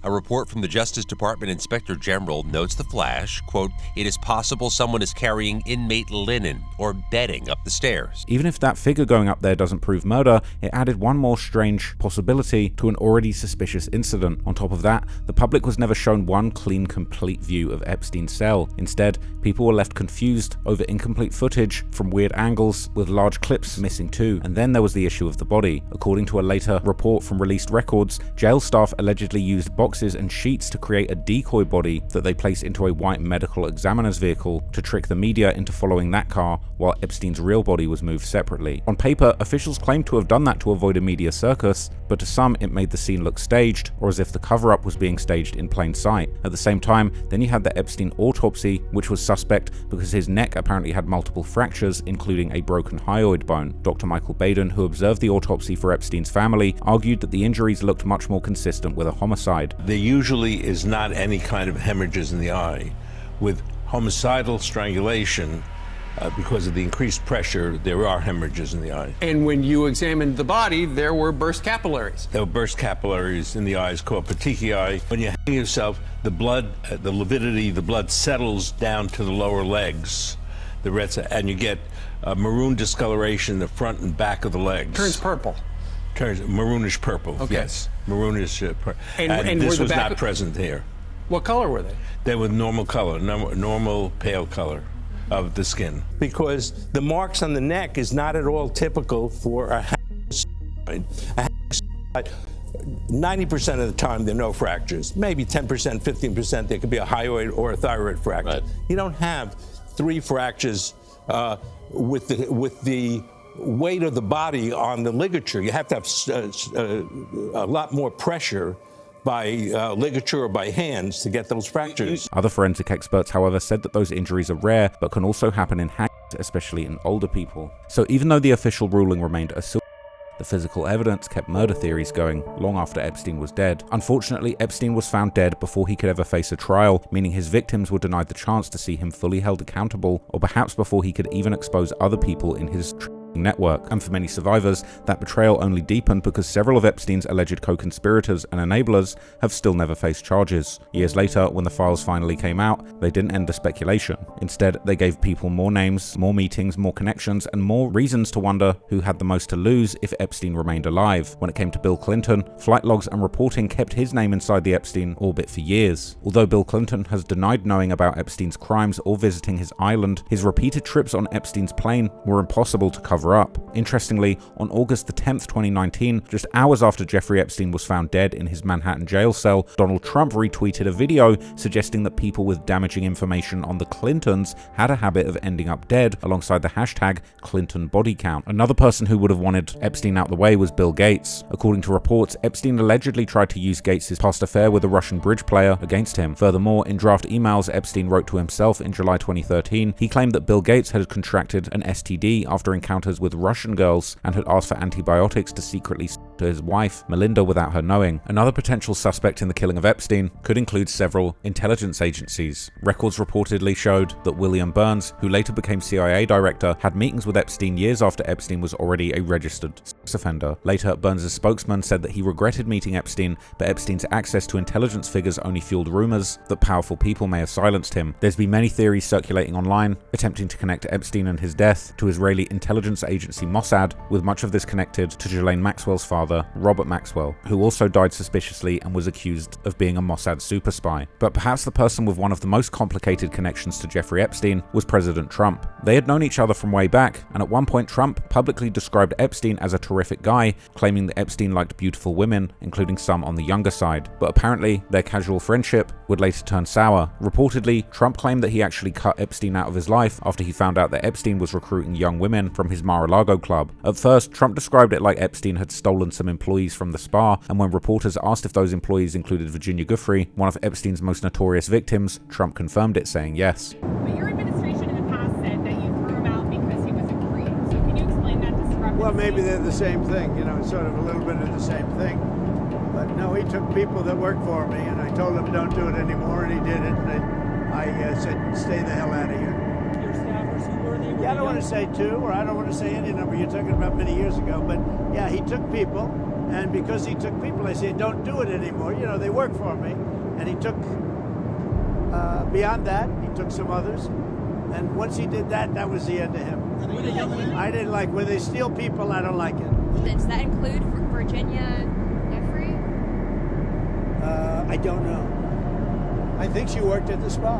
A report from the Justice Department Inspector General notes the flash, quote, "It is possible someone is carrying inmate linen or bedding up the stairs." Even if that figure going up there doesn't prove murder, it added one more strange possibility to an already suspicious incident. On top of that, the public was never shown one clean, complete view of Epstein's cell. Instead, people were left confused over incomplete footage from weird angles with large clips missing too. And then there was the issue of the body. According to a later report from released records, jail staff allegedly used boxes and sheets to create a decoy body that they placed into a white medical examiner's vehicle to trick the media into following that car while Epstein's real body was moved separately. On paper, officials claimed to have done that to avoid a media circus, but to some it made the scene look staged, or as if the cover-up was being staged in plain sight. At the same time, then you had the Epstein autopsy, which was suspect because his neck apparently had multiple fractures, including a broken hyoid bone. Dr. Michael Baden, who observed the autopsy for Epstein's family, argued that the injuries looked much more consistent with a homicide. There usually is not any kind of hemorrhages in the eye. With homicidal strangulation, because of the increased pressure, there are hemorrhages in the eye. And when you examined the body, there were burst capillaries. There were burst capillaries in the eyes called petechiae. When you hang yourself, the blood, the lividity, the blood settles down to the lower legs, and you get maroon discoloration in the front and back of the legs. Turns purple. Turns maroonish purple. Okay. Yes, maroonish purple. And this were was the back not present here. What color were they? They were normal color, normal pale color of the skin. Because the marks on the neck is not at all typical for a suicide. 90% of the time there are no fractures. Maybe 10%, 15% there could be a hyoid or a thyroid fracture. Right. You don't have 3 fractures with the weight of the body on the ligature. You have to have a lot more pressure by ligature or by hands to get those fractures. Other forensic experts, however, said that those injuries are rare, but can also happen in hangings, especially in older people. So even though the official ruling remained a suicide, the physical evidence kept murder theories going long after Epstein was dead. Unfortunately, Epstein was found dead before he could ever face a trial, meaning his victims were denied the chance to see him fully held accountable, or perhaps before he could even expose other people in his network. And for many survivors, that betrayal only deepened because several of Epstein's alleged co-conspirators and enablers have still never faced charges. Years later, when the files finally came out, they didn't end the speculation. Instead, they gave people more names, more meetings, more connections, and more reasons to wonder who had the most to lose if Epstein remained alive. When it came to Bill Clinton, flight logs and reporting kept his name inside the Epstein orbit for years. Although Bill Clinton has denied knowing about Epstein's crimes or visiting his island, his repeated trips on Epstein's plane were impossible to cover up. Interestingly, on August the 10th, 2019, just hours after Jeffrey Epstein was found dead in his Manhattan jail cell, Donald Trump retweeted a video suggesting that people with damaging information on the Clintons had a habit of ending up dead, alongside the hashtag #ClintonBodyCount. Another person who would have wanted Epstein out the way was Bill Gates. According to reports, Epstein allegedly tried to use Gates' past affair with a Russian bridge player against him. Furthermore, in draft emails Epstein wrote to himself in July 2013, he claimed that Bill Gates had contracted an STD after encounters with Russian girls and had asked for antibiotics to secretly to his wife, Melinda, without her knowing. Another potential suspect in the killing of Epstein could include several intelligence agencies. Records reportedly showed that William Burns, who later became CIA director, had meetings with Epstein years after Epstein was already a registered offender. Later, Burns' spokesman said that he regretted meeting Epstein, but Epstein's access to intelligence figures only fueled rumors that powerful people may have silenced him. There's been many theories circulating online attempting to connect Epstein and his death to Israeli intelligence agency Mossad, with much of this connected to Ghislaine Maxwell's father, Robert Maxwell, who also died suspiciously and was accused of being a Mossad super spy. But perhaps the person with one of the most complicated connections to Jeffrey Epstein was President Trump. They had known each other from way back, and at one point Trump publicly described Epstein as a terrific guy, claiming that Epstein liked beautiful women, including some on the younger side. But apparently, their casual friendship would later turn sour. Reportedly, Trump claimed that he actually cut Epstein out of his life after he found out that Epstein was recruiting young women from his Mar-a-Lago club. At first, Trump described it like Epstein had stolen some employees from the spa, and when reporters asked if those employees included Virginia Giuffre, one of Epstein's most notorious victims, Trump confirmed it, saying yes. But your administration in the past said that you threw him out because he was a creep. So can you explain that discrepancy? Well, maybe they're the same thing, it's sort of a little bit of the same thing. But no, he took people that worked for me, and I told him don't do it anymore, and he did it, and I said, stay the hell out of here. Your staffers, who were they? Yeah, I don't want to say 2, or I don't want to say any number. You're talking about many years ago, but yeah, he took people, and because he took people, I said, don't do it anymore. They work for me, and he took, beyond that, he took some others, and once he did that, that was the end of him. I didn't like, when they steal people, I don't like it. Does that include Virginia Giuffre? I don't know. I think she worked at the spa.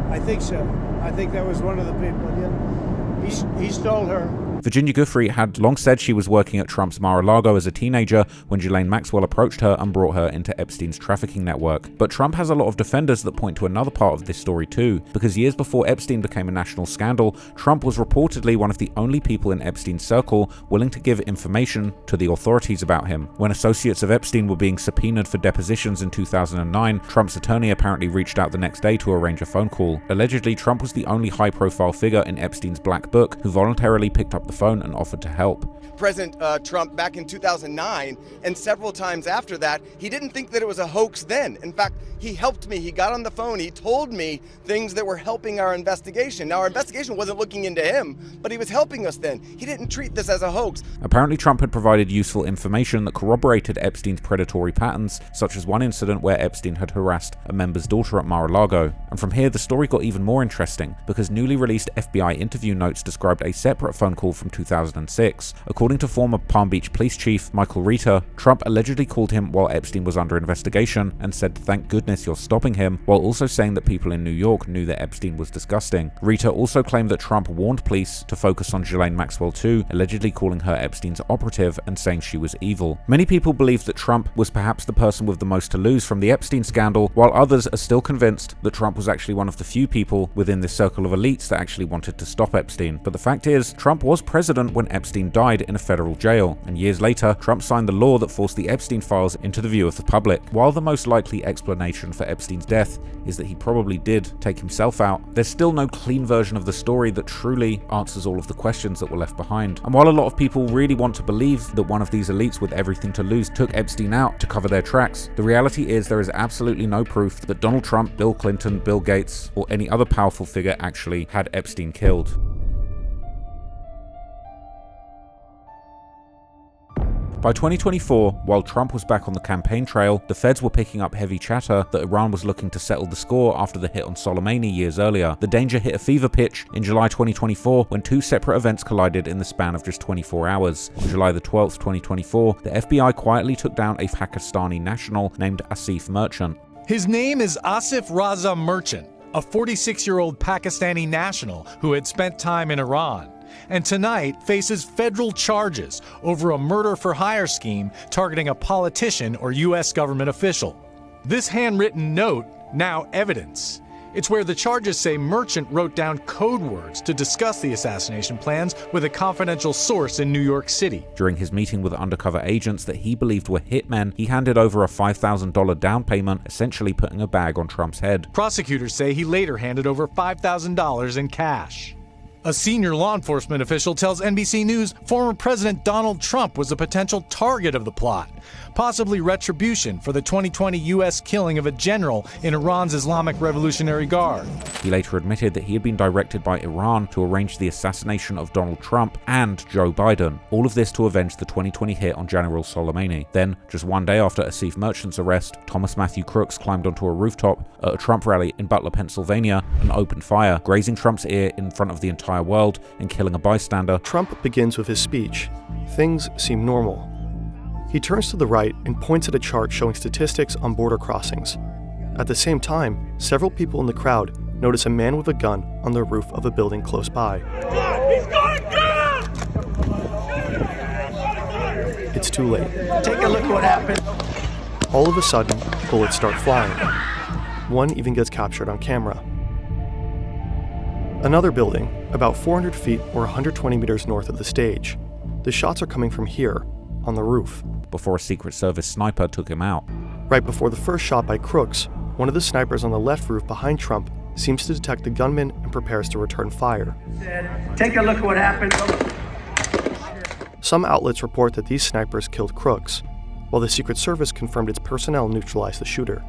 I think so. I think that was one of the people, yeah. He stole her. Virginia Giuffre had long said she was working at Trump's Mar-a-Lago as a teenager when Ghislaine Maxwell approached her and brought her into Epstein's trafficking network. But Trump has a lot of defenders that point to another part of this story too, because years before Epstein became a national scandal, Trump was reportedly one of the only people in Epstein's circle willing to give information to the authorities about him. When associates of Epstein were being subpoenaed for depositions in 2009, Trump's attorney apparently reached out the next day to arrange a phone call. Allegedly, Trump was the only high-profile figure in Epstein's black book who voluntarily picked up the phone and offered to help. President Trump back in 2009 and several times after that, he didn't think that it was a hoax then. In fact, he helped me. He got on the phone. He told me things that were helping our investigation. Now, our investigation wasn't looking into him, but he was helping us then. He didn't treat this as a hoax. Apparently, Trump had provided useful information that corroborated Epstein's predatory patterns, such as one incident where Epstein had harassed a member's daughter at Mar-a-Lago. And from here, the story got even more interesting, because newly released FBI interview notes described a separate phone call from 2006. According to former Palm Beach police chief Michael Rita, Trump allegedly called him while Epstein was under investigation and said, "Thank goodness you're stopping him," while also saying that people in New York knew that Epstein was disgusting. Rita also claimed that Trump warned police to focus on Ghislaine Maxwell too, allegedly calling her Epstein's operative and saying she was evil. Many people believe that Trump was perhaps the person with the most to lose from the Epstein scandal, while others are still convinced that Trump was actually one of the few people within this circle of elites that actually wanted to stop Epstein. But the fact is, Trump was president when Epstein died in a federal jail, and years later, Trump signed the law that forced the Epstein files into the view of the public. While the most likely explanation for Epstein's death is that he probably did take himself out, there's still no clean version of the story that truly answers all of the questions that were left behind. And while a lot of people really want to believe that one of these elites with everything to lose took Epstein out to cover their tracks, the reality is there is absolutely no proof that Donald Trump, Bill Clinton, Bill Gates, or any other powerful figure actually had Epstein killed. By 2024, while Trump was back on the campaign trail, the feds were picking up heavy chatter that Iran was looking to settle the score after the hit on Soleimani years earlier. The danger hit a fever pitch in July 2024 when two separate events collided in the span of just 24 hours. On July the 12th, 2024, the FBI quietly took down a Pakistani national named Asif Merchant. His name is Asif Raza Merchant, a 46-year-old Pakistani national who had spent time in Iran, and tonight faces federal charges over a murder-for-hire scheme targeting a politician or U.S. government official. This handwritten note, now evidence. It's where the charges say Merchant wrote down code words to discuss the assassination plans with a confidential source in New York City. During his meeting with undercover agents that he believed were hitmen, he handed over a $5,000 down payment, essentially putting a bag on Trump's head. Prosecutors say he later handed over $5,000 in cash. A senior law enforcement official tells NBC News former President Donald Trump was a potential target of the plot, possibly retribution for the 2020 U.S. killing of a general in Iran's Islamic Revolutionary Guard. He later admitted that he had been directed by Iran to arrange the assassination of Donald Trump and Joe Biden, all of this to avenge the 2020 hit on General Soleimani. Then, just one day after Asif Merchant's arrest, Thomas Matthew Crooks climbed onto a rooftop at a Trump rally in Butler, Pennsylvania, and opened fire, grazing Trump's ear in front of the entire world and killing a bystander. Trump begins with his speech. Things seem normal. He turns to the right and points at a chart showing statistics on border crossings. At the same time, several people in the crowd notice a man with a gun on the roof of a building close by. He's got a gun! It's too late. Take a look at what happened. All of a sudden, bullets start flying. One even gets captured on camera. Another building, about 400 feet or 120 meters north of the stage. The shots are coming from here, on the roof. Before a Secret Service sniper took him out. Right before the first shot by Crooks, one of the snipers on the left roof behind Trump seems to detect the gunman and prepares to return fire. Take a look at what happened. Some outlets report that these snipers killed Crooks, while the Secret Service confirmed its personnel neutralized the shooter.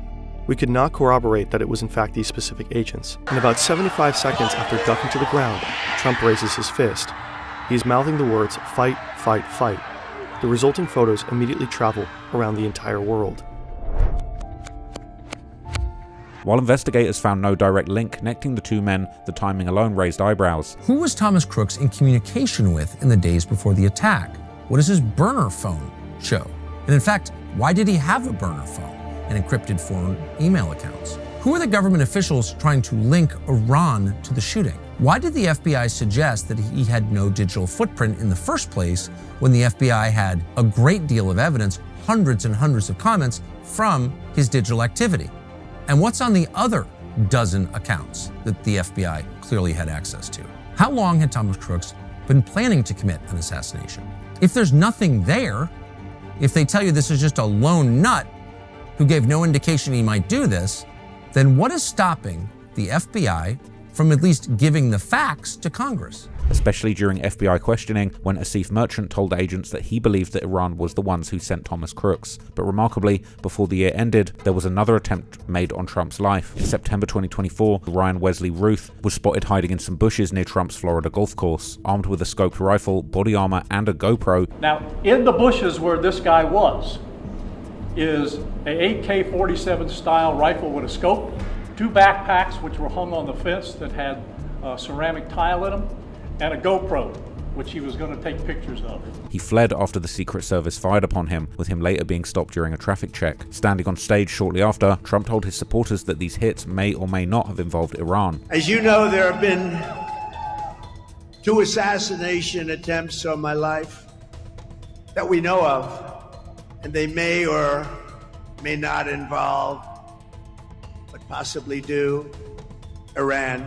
We could not corroborate that it was in fact these specific agents. In about 75 seconds after ducking to the ground, Trump raises his fist. He is mouthing the words, "Fight, fight, fight." The resulting photos immediately travel around the entire world. While investigators found no direct link connecting the two men, the timing alone raised eyebrows. Who was Thomas Crooks in communication with in the days before the attack? What does his burner phone show? And in fact, why did he have a burner phone and encrypted foreign email accounts? Who are the government officials trying to link Iran to the shooting? Why did the FBI suggest that he had no digital footprint in the first place when the FBI had a great deal of evidence, hundreds and hundreds of comments from his digital activity? And what's on the other dozen accounts that the FBI clearly had access to? How long had Thomas Crooks been planning to commit an assassination? If there's nothing there, if they tell you this is just a lone nut who gave no indication he might do this, then what is stopping the FBI from at least giving the facts to Congress? Especially during FBI questioning, when Asif Merchant told agents that he believed that Iran was the ones who sent Thomas Crooks. But remarkably, before the year ended, there was another attempt made on Trump's life. In September 2024, Ryan Wesley Ruth was spotted hiding in some bushes near Trump's Florida golf course, armed with a scoped rifle, body armor, and a GoPro. Now, in the bushes where this guy was, is a AK-47 style rifle with a scope, 2 backpacks which were hung on the fence that had ceramic tile in them, and a GoPro, which he was going to take pictures of. He fled after the Secret Service fired upon him, with him later being stopped during a traffic check. Standing on stage shortly after, Trump told his supporters that these hits may or may not have involved Iran. As you know, there have been 2 assassination attempts on my life that we know of, and they may or may not involve, but possibly do, Iran.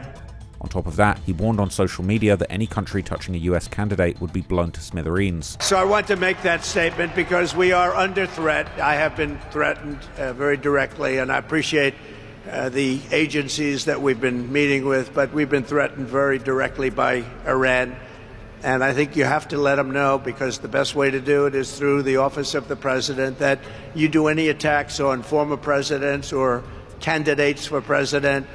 On top of that, he warned on social media that any country touching a US candidate would be blown to smithereens. So I want to make that statement because we are under threat. I have been threatened very directly, and I appreciate the agencies that we've been meeting with, but we've been threatened very directly by Iran. And I think you have to let them know, because the best way to do it is through the office of the president, that you do any attacks on former presidents or candidates for president,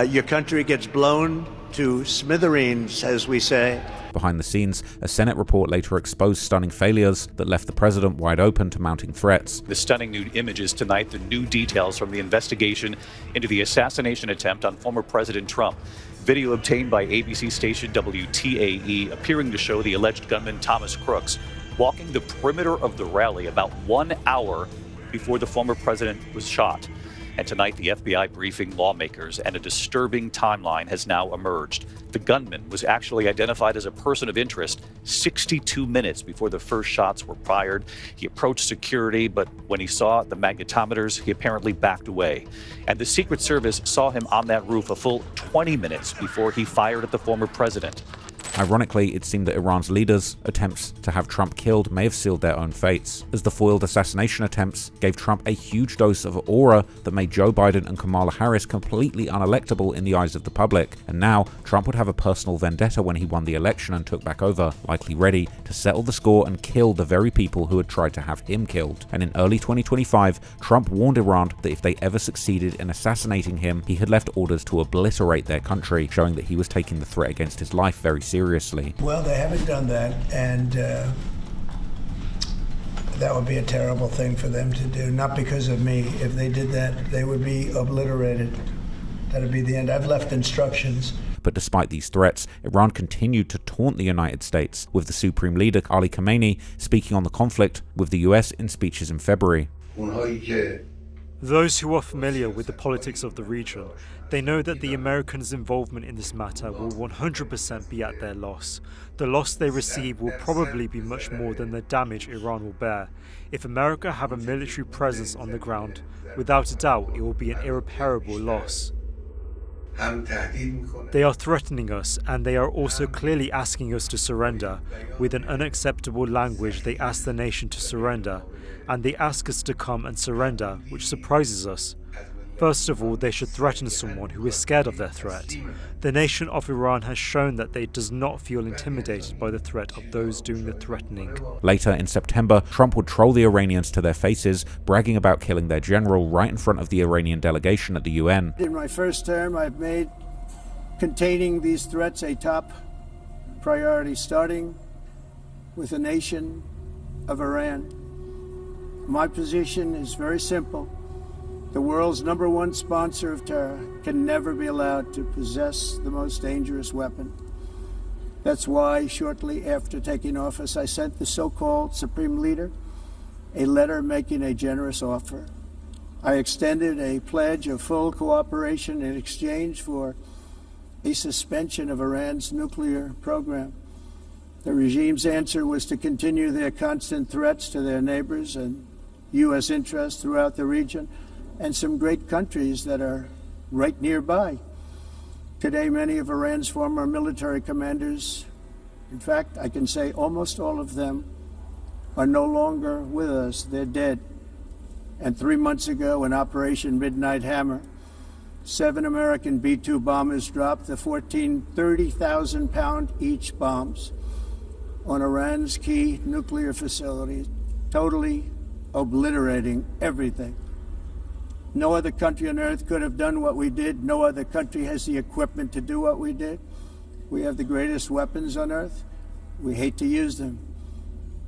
your country gets blown to smithereens, as we say. Behind the scenes, a Senate report later exposed stunning failures that left the president wide open to mounting threats. The stunning new images tonight, the new details from the investigation into the assassination attempt on former President Trump. Video obtained by ABC station WTAE appearing to show the alleged gunman Thomas Crooks walking the perimeter of the rally about 1 hour before the former president was shot. And tonight, the FBI briefing lawmakers, and a disturbing timeline has now emerged. The gunman was actually identified as a person of interest 62 minutes before the first shots were fired. He approached security, but when he saw the magnetometers, he apparently backed away. And the Secret Service saw him on that roof a full 20 minutes before he fired at the former president. Ironically, it seemed that Iran's leaders' attempts to have Trump killed may have sealed their own fates, as the foiled assassination attempts gave Trump a huge dose of aura that made Joe Biden and Kamala Harris completely unelectable in the eyes of the public, and now Trump would have a personal vendetta when he won the election and took back over, likely ready to settle the score and kill the very people who had tried to have him killed. And in early 2025, Trump warned Iran that if they ever succeeded in assassinating him, he had left orders to obliterate their country, showing that he was taking the threat against his life very seriously. Well, they haven't done that, and that would be a terrible thing for them to do. Not because of me. If they did that, they would be obliterated. That would be the end. I've left instructions. But despite these threats, Iran continued to taunt the United States, with the Supreme Leader Ali Khamenei speaking on the conflict with the US in speeches in February. Those who are familiar with the politics of the region, they know that the Americans' involvement in this matter will 100% be at their loss. The loss they receive will probably be much more than the damage Iran will bear. If America have a military presence on the ground, without a doubt it will be an irreparable loss. They are threatening us, and they are also clearly asking us to surrender. With an unacceptable language, they ask the nation to surrender, and they ask us to come and surrender, which surprises us. First of all, they should threaten someone who is scared of their threat. The nation of Iran has shown that it does not feel intimidated by the threat of those doing the threatening. Later in September, Trump would troll the Iranians to their faces, bragging about killing their general right in front of the Iranian delegation at the UN. In my first term, I've made containing these threats a top priority, starting with the nation of Iran. My position is very simple. The world's #1 sponsor of terror can never be allowed to possess the most dangerous weapon. That's why, shortly after taking office, I sent the so-called Supreme Leader a letter making a generous offer. I extended a pledge of full cooperation in exchange for a suspension of Iran's nuclear program. The regime's answer was to continue their constant threats to their neighbors and U.S. interests throughout the region, and some great countries that are right nearby. Today, many of Iran's former military commanders, in fact, I can say almost all of them, are no longer with us. They're dead. And 3 months ago, in Operation Midnight Hammer, 7 American B-2 bombers dropped the 14 30,000-pound each bombs on Iran's key nuclear facilities, totally obliterating everything. No other country on earth could have done what we did. No other country has the equipment to do what we did. We have the greatest weapons on earth. We hate to use them.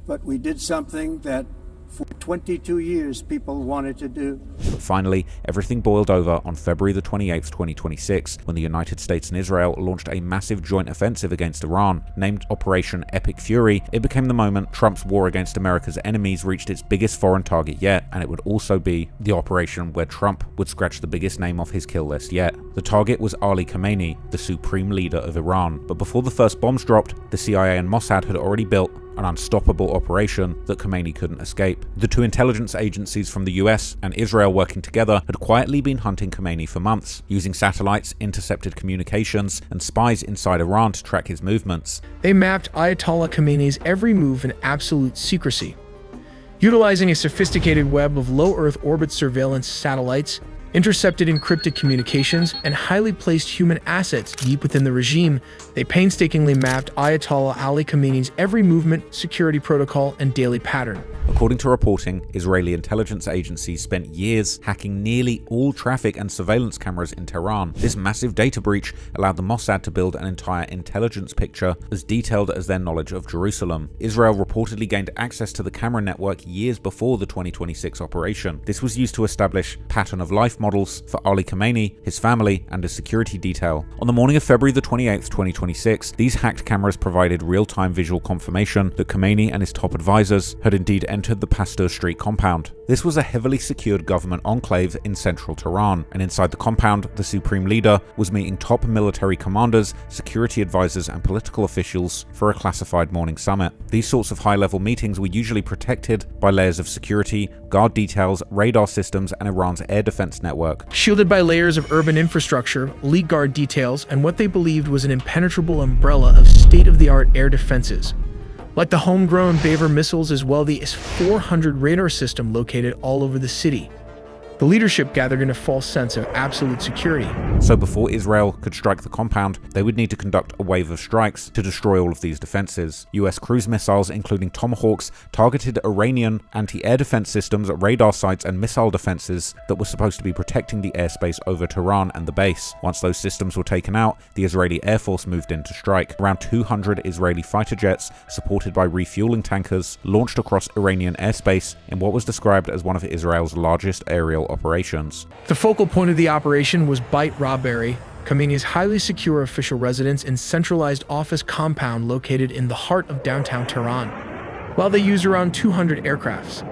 But we did something that for 22 years people wanted to do. But finally, everything boiled over on February the 28th, 2026, when the United States and Israel launched a massive joint offensive against Iran. Named Operation Epic Fury, it became the moment Trump's war against America's enemies reached its biggest foreign target yet, and it would also be the operation where Trump would scratch the biggest name off his kill list yet. The target was Ali Khamenei, the supreme leader of Iran. But before the first bombs dropped, the CIA and Mossad had already built an unstoppable operation that Khamenei couldn't escape. The two intelligence agencies from the US and Israel working together had quietly been hunting Khamenei for months, using satellites, intercepted communications, and spies inside Iran to track his movements. They mapped Ayatollah Khamenei's every move in absolute secrecy. Utilizing a sophisticated web of low Earth orbit surveillance satellites, intercepted encrypted communications, and highly placed human assets deep within the regime, they painstakingly mapped Ayatollah Ali Khamenei's every movement, security protocol, and daily pattern. According to reporting, Israeli intelligence agencies spent years hacking nearly all traffic and surveillance cameras in Tehran. This massive data breach allowed the Mossad to build an entire intelligence picture as detailed as their knowledge of Jerusalem. Israel reportedly gained access to the camera network years before the 2026 operation. This was used to establish pattern of life models for Ali Khamenei, his family, and his security detail. On the morning of February the 28th, 2026, these hacked cameras provided real-time visual confirmation that Khamenei and his top advisors had indeed entered the Pasteur Street compound. This was a heavily secured government enclave in central Tehran, and inside the compound, the supreme leader was meeting top military commanders, security advisors, and political officials for a classified morning summit. These sorts of high-level meetings were usually protected by layers of security, guard details, radar systems, and Iran's air defense network network. Shielded by layers of urban infrastructure, elite guard details, and what they believed was an impenetrable umbrella of state-of-the-art air defenses. Like the homegrown Baver missiles as well, the S-400 radar system located all over the city. The leadership gathered in a false sense of absolute security. So before Israel could strike the compound, they would need to conduct a wave of strikes to destroy all of these defenses. US cruise missiles, including Tomahawks, targeted Iranian anti-air defense systems, radar sites, and missile defenses that were supposed to be protecting the airspace over Tehran and the base. Once those systems were taken out, the Israeli Air Force moved in to strike. Around 200 Israeli fighter jets, supported by refueling tankers, launched across Iranian airspace in what was described as one of Israel's largest aerial operations. The focal point of the operation was Beit Rabari, Khamenei's highly secure official residence and centralized office compound located in the heart of downtown Tehran. While they used around 200 aircrafts,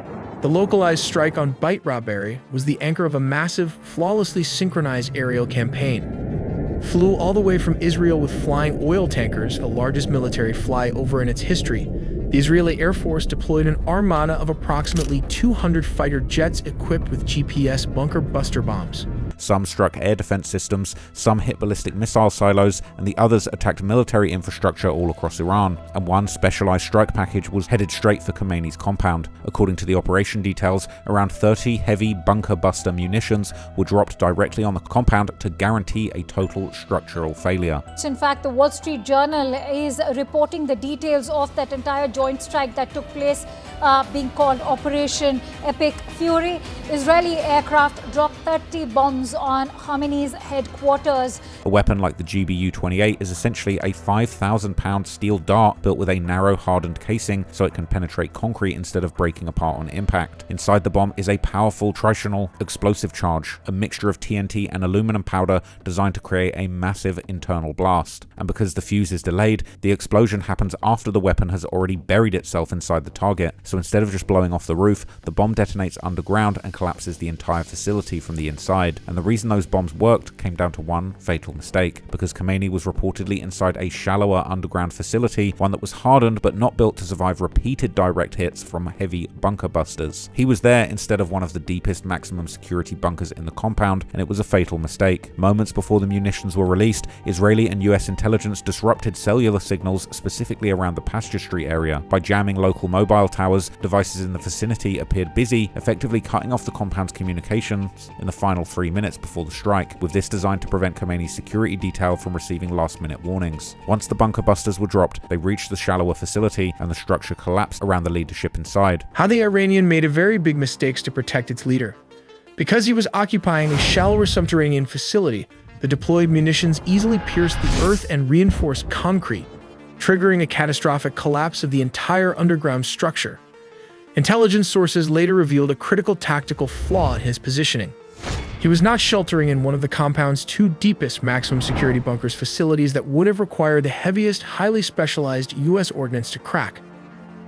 the localized strike on Beit Rabari was the anchor of a massive, flawlessly synchronized aerial campaign. Flew all the way from Israel with flying oil tankers, the largest military flyover in its history. The Israeli Air Force deployed an armada of approximately 200 fighter jets equipped with GPS bunker buster bombs. Some struck air defense systems, some hit ballistic missile silos, and the others attacked military infrastructure all across Iran. And one specialized strike package was headed straight for Khamenei's compound. According to the operation details, around 30 heavy bunker buster munitions were dropped directly on the compound to guarantee a total structural failure. In fact, the Wall Street Journal is reporting the details of that entire joint strike that took place, being called Operation Epic Fury. Israeli aircraft dropped 30 bombs on Khamenei's headquarters. A weapon like the GBU-28 is essentially a 5,000-pound steel dart built with a narrow hardened casing so it can penetrate concrete instead of breaking apart on impact. Inside the bomb is a powerful tritonal explosive charge, a mixture of TNT and aluminum powder designed to create a massive internal blast. And because the fuse is delayed, the explosion happens after the weapon has already buried itself inside the target. So instead of just blowing off the roof, the bomb detonates underground and collapses the entire facility from the inside. And the reason those bombs worked came down to one fatal mistake, because Khamenei was reportedly inside a shallower underground facility, one that was hardened but not built to survive repeated direct hits from heavy bunker busters. He was there instead of one of the deepest maximum security bunkers in the compound, and it was a fatal mistake. Moments before the munitions were released, Israeli and US intelligence disrupted cellular signals specifically around the Pasture Street area. By jamming local mobile towers, devices in the vicinity appeared busy, effectively cutting off the compound's communications in the final 3 minutes before the strike, with this designed to prevent Khamenei's security detail from receiving last-minute warnings. Once the bunker busters were dropped, they reached the shallower facility and the structure collapsed around the leadership inside. How the Iranian made a very big mistake to protect its leader. Because he was occupying a shallower subterranean facility, the deployed munitions easily pierced the earth and reinforced concrete, triggering a catastrophic collapse of the entire underground structure. Intelligence sources later revealed a critical tactical flaw in his positioning. He was not sheltering in one of the compound's 2 deepest maximum security bunkers facilities that would have required the heaviest, highly specialized U.S. ordnance to crack.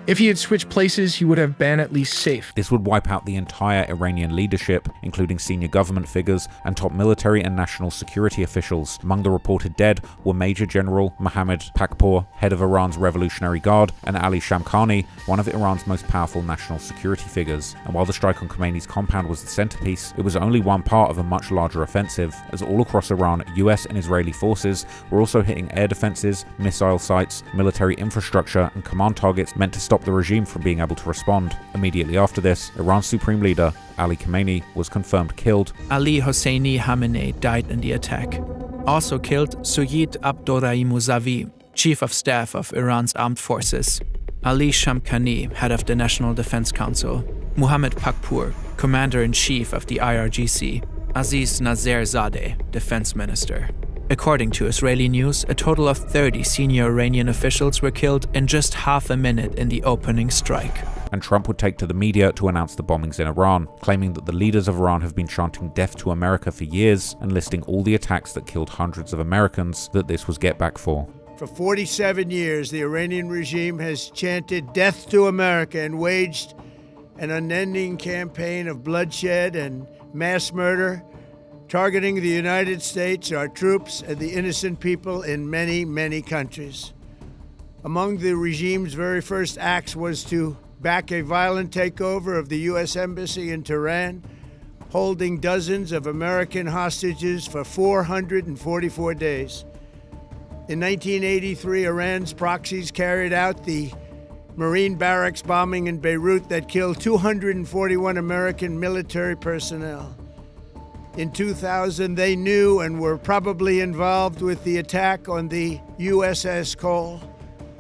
If he had switched places, he would have been at least safe. This would wipe out the entire Iranian leadership, including senior government figures and top military and national security officials. Among the reported dead were Major General Mohammad Pakpour, head of Iran's Revolutionary Guard, and Ali Shamkhani, one of Iran's most powerful national security figures. And while the strike on Khamenei's compound was the centerpiece, it was only one part of a much larger offensive, as all across Iran, US and Israeli forces were also hitting air defenses, missile sites, military infrastructure, and command targets meant to stop the regime from being able to respond. Immediately after this, Iran's supreme leader, Ali Khamenei, was confirmed killed. Ali Hosseini Khamenei died in the attack. Also killed Sayyid Abdurrahim Mousavi, Chief of Staff of Iran's Armed Forces, Ali Shamkhani, head of the National Defense Council, Mohammad Pakpour, Commander-in-Chief of the IRGC, Aziz Naserzadeh, Defense Minister. According to Israeli news, a total of 30 senior Iranian officials were killed in just half a minute in the opening strike. And Trump would take to the media to announce the bombings in Iran, claiming that the leaders of Iran have been chanting death to America for years and listing all the attacks that killed hundreds of Americans that this was get back for. For 47 years, the Iranian regime has chanted death to America and waged an unending campaign of bloodshed and mass murder, targeting the United States, our troops, and the innocent people in many, many countries. Among the regime's very first acts was to back a violent takeover of the U.S. Embassy in Tehran, holding dozens of American hostages for 444 days. In 1983, Iran's proxies carried out the Marine barracks bombing in Beirut that killed 241 American military personnel. In 2000, they knew and were probably involved with the attack on the USS Cole.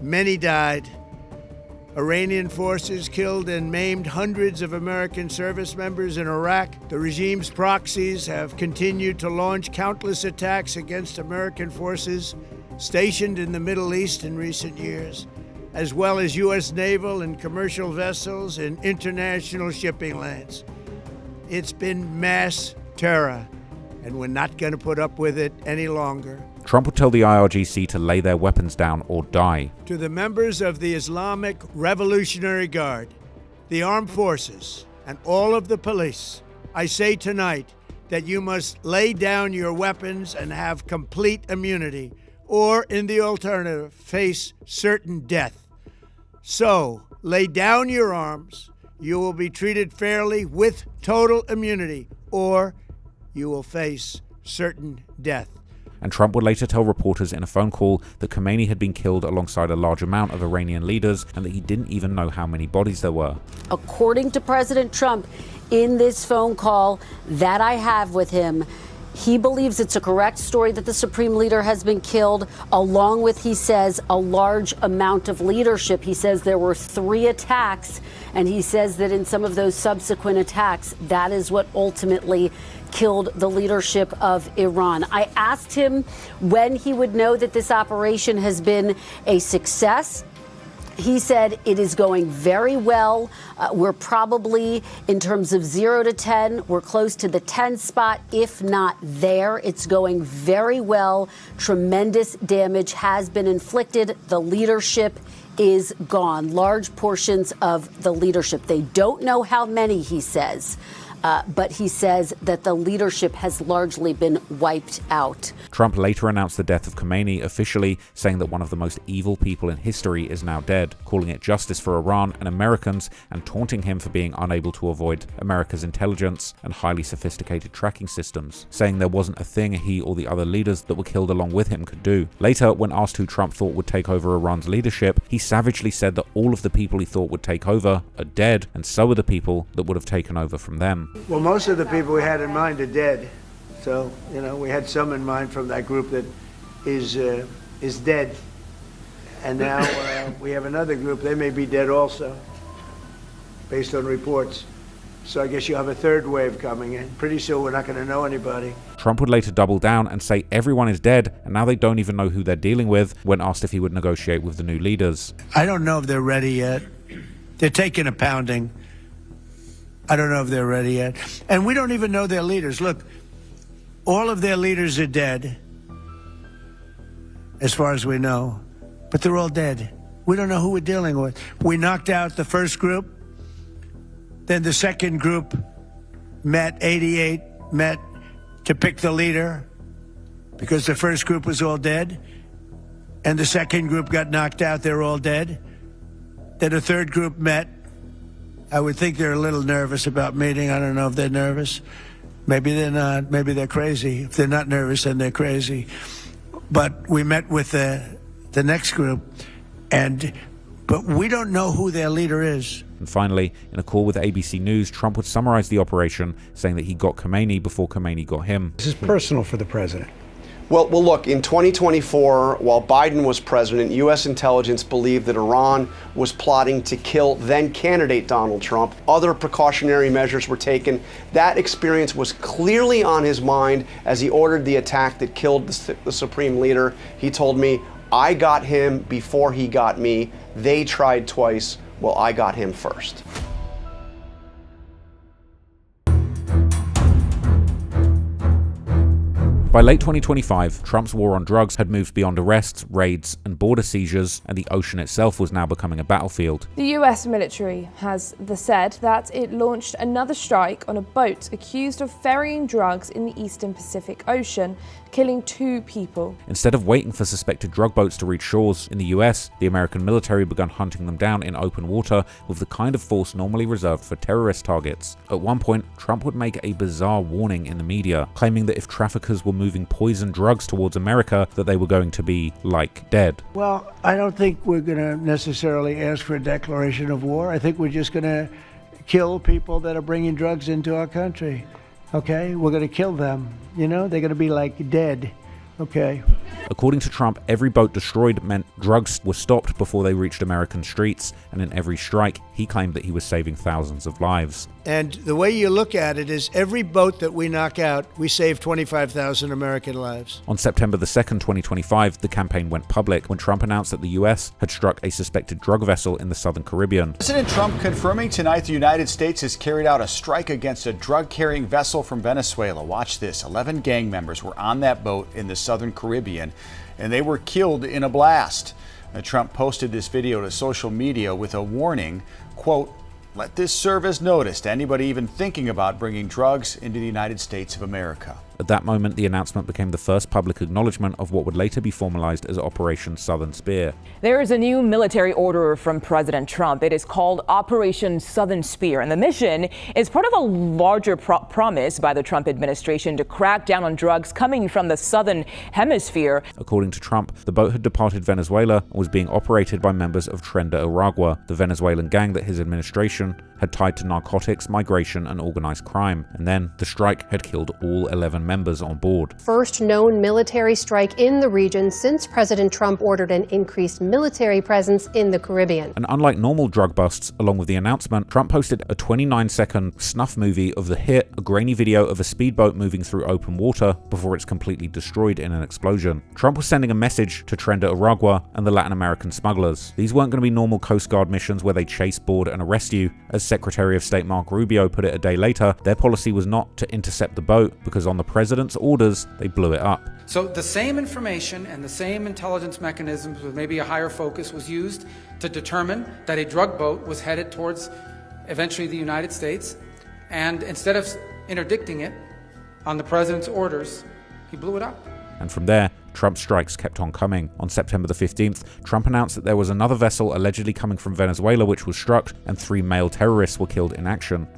Many died. Iranian forces killed and maimed hundreds of American service members in Iraq. The regime's proxies have continued to launch countless attacks against American forces stationed in the Middle East in recent years, as well as U.S. naval and commercial vessels in international shipping lanes. It's been mass terror, and we're not going to put up with it any longer. Trump would tell the IRGC to lay their weapons down or die. To the members of the Islamic Revolutionary Guard, the armed forces, and all of the police, I say tonight that you must lay down your weapons and have complete immunity, or in the alternative, face certain death. So, lay down your arms, you will be treated fairly with total immunity, or you will face certain death. And Trump would later tell reporters in a phone call that Khamenei had been killed alongside a large amount of Iranian leaders and that he didn't even know how many bodies there were. According to President Trump, in this phone call that I have with him, he believes it's a correct story that the supreme leader has been killed, along with, he says, a large amount of leadership. He says there were 3 attacks, and he says that in some of those subsequent attacks, that is what ultimately killed the leadership of Iran. I asked him when he would know that this operation has been a success. He said it is going very well. We're probably, in terms of 0 to 10, we're close to the 10 spot, if not there. It's going very well. Tremendous damage has been inflicted. The leadership is gone. Large portions of the leadership. They don't know how many, he says. But he says that the leadership has largely been wiped out. Trump later announced the death of Khamenei, officially saying that one of the most evil people in history is now dead, calling it justice for Iran and Americans, and taunting him for being unable to avoid America's intelligence and highly sophisticated tracking systems, saying there wasn't a thing he or the other leaders that were killed along with him could do. Later, when asked who Trump thought would take over Iran's leadership, he savagely said that all of the people he thought would take over are dead, and so are the people that would have taken over from them. Well, most of the people we had in mind are dead. So, we had some in mind from that group that is dead. And now we have another group, they may be dead also, based on reports. So I guess you have a third wave coming in. Pretty soon we're not going to know anybody. Trump would later double down and say everyone is dead, and now they don't even know who they're dealing with, when asked if he would negotiate with the new leaders. I don't know if they're ready yet. They're taking a pounding. I don't know if they're ready yet. And we don't even know their leaders. Look, all of their leaders are dead, as far as we know. But they're all dead. We don't know who we're dealing with. We knocked out the first group. Then the second group met, 88 met to pick the leader because the first group was all dead. And the second group got knocked out. They're all dead. Then a third group met. I would think they're a little nervous about meeting. I don't know if they're nervous. Maybe they're not. Maybe they're crazy. If they're not nervous, then they're crazy. But we met with the next group, but we don't know who their leader is. And finally, in a call with ABC News, Trump would summarize the operation, saying that he got Khamenei before Khamenei got him. This is personal for the president. Well, look, in 2024, while Biden was president, U.S. intelligence believed that Iran was plotting to kill then-candidate Donald Trump. Other precautionary measures were taken. That experience was clearly on his mind as he ordered the attack that killed the supreme leader. He told me, I got him before he got me. They tried twice. Well, I got him first. By late 2025, Trump's war on drugs had moved beyond arrests, raids, and border seizures, and the ocean itself was now becoming a battlefield. The US military has said that it launched another strike on a boat accused of ferrying drugs in the eastern Pacific Ocean, killing 2 people. Instead of waiting for suspected drug boats to reach shores in the US, the American military began hunting them down in open water with the kind of force normally reserved for terrorist targets. At one point, Trump would make a bizarre warning in the media, claiming that if traffickers were moving poison drugs towards America, that they were going to be, like, dead. Well, I don't think we're going to necessarily ask for a declaration of war. I think we're just going to kill people that are bringing drugs into our country. Okay? We're going to kill them. You know, they're going to be like dead. Okay. According to Trump, every boat destroyed meant drugs were stopped before they reached American streets, and in every strike, he claimed that he was saving thousands of lives. And the way you look at it is every boat that we knock out, we save 25,000 American lives. On September the 2nd, 2025, the campaign went public when Trump announced that the US had struck a suspected drug vessel in the southern Caribbean. President Trump confirming tonight the United States has carried out a strike against a drug-carrying vessel from Venezuela. Watch this. 11 gang members were on that boat in the southern Caribbean, and they were killed in a blast. Now, Trump posted this video to social media with a warning, quote, "Let this serve as notice to anybody even thinking about bringing drugs into the United States of America." At that moment, the announcement became the first public acknowledgement of what would later be formalized as Operation Southern Spear. There is a new military order from President Trump. It is called Operation Southern Spear, and the mission is part of a larger promise by the Trump administration to crack down on drugs coming from the southern hemisphere. According to Trump, the boat had departed Venezuela and was being operated by members of Tren de Aragua, the Venezuelan gang that his administration had tied to narcotics, migration, and organized crime. And then the strike had killed all 11 members on board. First known military strike in the region since President Trump ordered an increased military presence in the Caribbean. And unlike normal drug busts, along with the announcement, Trump posted a 29-second snuff movie of the hit, a grainy video of a speedboat moving through open water before it's completely destroyed in an explosion. Trump was sending a message to Tren de Aragua and the Latin American smugglers. These weren't going to be normal Coast Guard missions where they chase, board, and arrest you. As Secretary of State Marco Rubio put it a day later, their policy was not to intercept the boat because on the president's orders, they blew it up. So the same information and the same intelligence mechanisms with maybe a higher focus was used to determine that a drug boat was headed towards eventually the United States. And instead of interdicting it on the president's orders, he blew it up. And from there, Trump's strikes kept on coming. On September the 15th, Trump announced that there was another vessel allegedly coming from Venezuela which was struck, and 3 male terrorists were killed in action.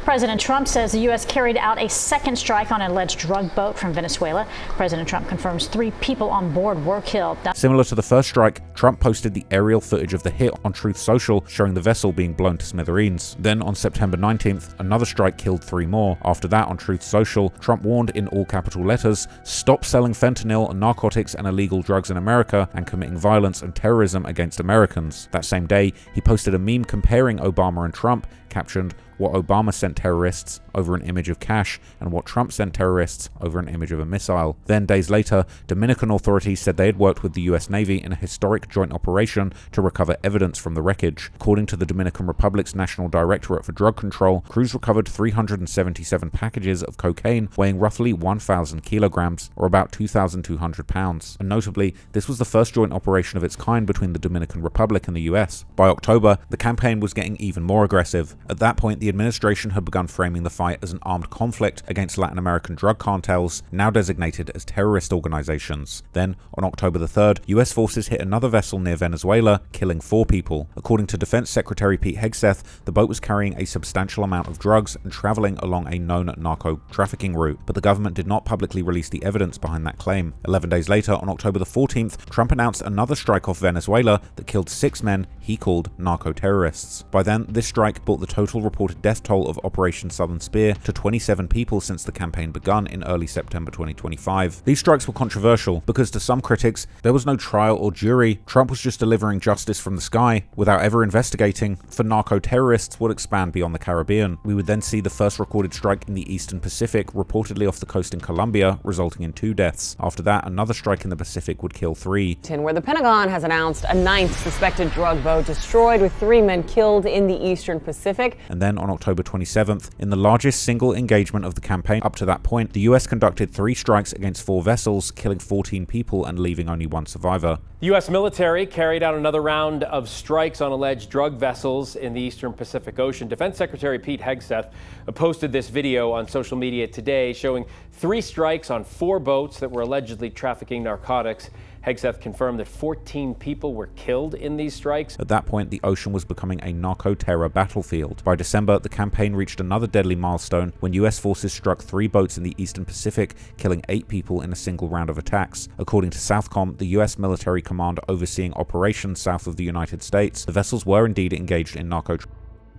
President Trump says the U.S. carried out a second strike on an alleged drug boat from Venezuela. President Trump confirms 3 people on board were killed. Similar to the first strike, Trump posted the aerial footage of the hit on Truth Social, showing the vessel being blown to smithereens. Then on September 19th, another strike killed 3 more. After that, on Truth Social, Trump warned in all capital letters, "Stop selling fentanyl and narcotics and illegal drugs in America and committing violence and terrorism against Americans." That same day, he posted a meme comparing Obama and Trump, captioned, "What Obama sent terrorists over an image of cash and what Trump sent terrorists over an image of a missile." Then days later, Dominican authorities said they had worked with the US Navy in a historic joint operation to recover evidence from the wreckage. According to the Dominican Republic's National Directorate for Drug Control, crews recovered 377 packages of cocaine weighing roughly 1,000 kilograms, or about 2,200 pounds. And notably, this was the first joint operation of its kind between the Dominican Republic and the US. By October, the campaign was getting even more aggressive. At that point, the administration had begun framing the fight as an armed conflict against Latin American drug cartels, now designated as terrorist organizations. Then, on October the 3rd, US forces hit another vessel near Venezuela, killing 4 people. According to Defense Secretary Pete Hegseth, the boat was carrying a substantial amount of drugs and traveling along a known narco trafficking route, but the government did not publicly release the evidence behind that claim. 11 days later, on October the 14th, Trump announced another strike off Venezuela that killed 6 men he called narco-terrorists. By then, this strike brought the total reported death toll of Operation Southern Spear to 27 people since the campaign begun in early September 2025. These strikes were controversial because to some critics, there was no trial or jury. Trump was just delivering justice from the sky without ever investigating. For narco-terrorists would expand beyond the Caribbean. We would then see the first recorded strike in the Eastern Pacific, reportedly off the coast in Colombia, resulting in 2 deaths. After that, another strike in the Pacific would kill 3. Where the Pentagon has announced a 9th suspected drug boat boat destroyed with 3 men killed in the Eastern Pacific. And then on October 27th, in the largest single engagement of the campaign up to that point, the US conducted 3 strikes against 4 vessels, killing 14 people and leaving only 1 survivor. The U.S. military carried out another round of strikes on alleged drug vessels in the Eastern Pacific Ocean. Defense Secretary Pete Hegseth posted this video on social media today showing 3 strikes on 4 boats that were allegedly trafficking narcotics. Hegseth confirmed that 14 people were killed in these strikes. At that point, the ocean was becoming a narco-terror battlefield. By December, the campaign reached another deadly milestone when US forces struck 3 boats in the Eastern Pacific, killing 8 people in a single round of attacks. According to Southcom, the US military command overseeing operations south of the United States, the vessels were indeed engaged in narco.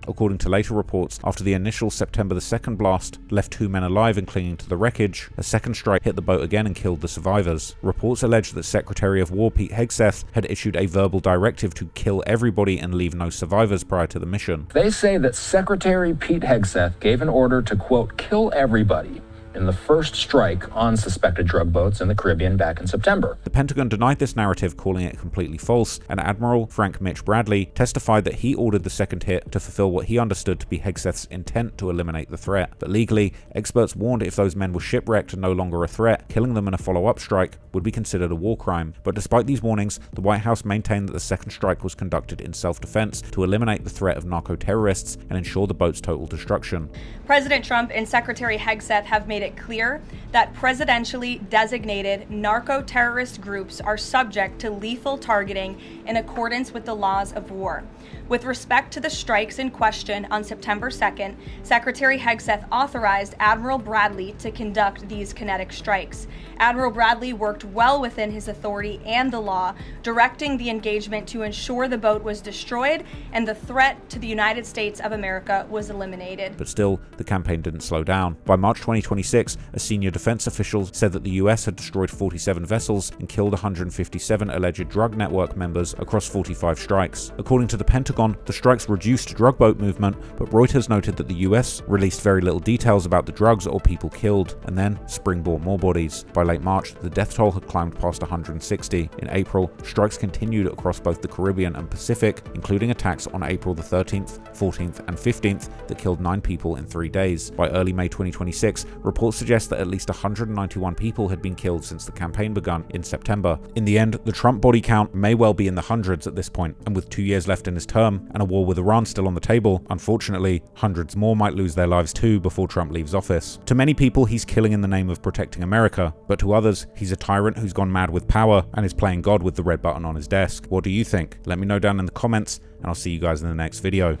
According to later reports, after the initial September 2nd blast left 2 men alive and clinging to the wreckage, a second strike hit the boat again and killed the survivors. Reports allege that Secretary of War Pete Hegseth had issued a verbal directive to kill everybody and leave no survivors prior to the mission. They say that Secretary Pete Hegseth gave an order to, quote, kill everybody in the first strike on suspected drug boats in the Caribbean back in September. The Pentagon denied this narrative, calling it completely false, and Admiral Frank Mitch Bradley testified that he ordered the second hit to fulfill what he understood to be Hegseth's intent to eliminate the threat. But legally, experts warned if those men were shipwrecked and no longer a threat, killing them in a follow-up strike would be considered a war crime. But despite these warnings, the White House maintained that the second strike was conducted in self-defense to eliminate the threat of narco-terrorists and ensure the boat's total destruction. President Trump and Secretary Hegseth have made it clear that presidentially designated narco-terrorist groups are subject to lethal targeting in accordance with the laws of war. With respect to the strikes in question on September 2nd, Secretary Hegseth authorized Admiral Bradley to conduct these kinetic strikes. Admiral Bradley worked well within his authority and the law, directing the engagement to ensure the boat was destroyed and the threat to the United States of America was eliminated. But still, the campaign didn't slow down. By March 2026, a senior defense official said that the US had destroyed 47 vessels and killed 157 alleged drug network members across 45 strikes. According to the Pentagon, the strikes reduced drug boat movement, but Reuters noted that the US released very little details about the drugs or people killed, and then spring brought more bodies. By late March, the death toll had climbed past 160. In April, strikes continued across both the Caribbean and Pacific, including attacks on April the 13th, 14th, and 15th that killed 9 people in 3 days. By early May 2026, reports suggest that at least 191 people had been killed since the campaign begun in September. In the end, the Trump body count may well be in the hundreds at this point, and with 2 years left in his term and a war with Iran still on the table, unfortunately, hundreds more might lose their lives too before Trump leaves office. To many people, he's killing in the name of protecting America, but to others, he's a tyrant who's gone mad with power and is playing God with the red button on his desk. What do you think? Let me know down in the comments, and I'll see you guys in the next video.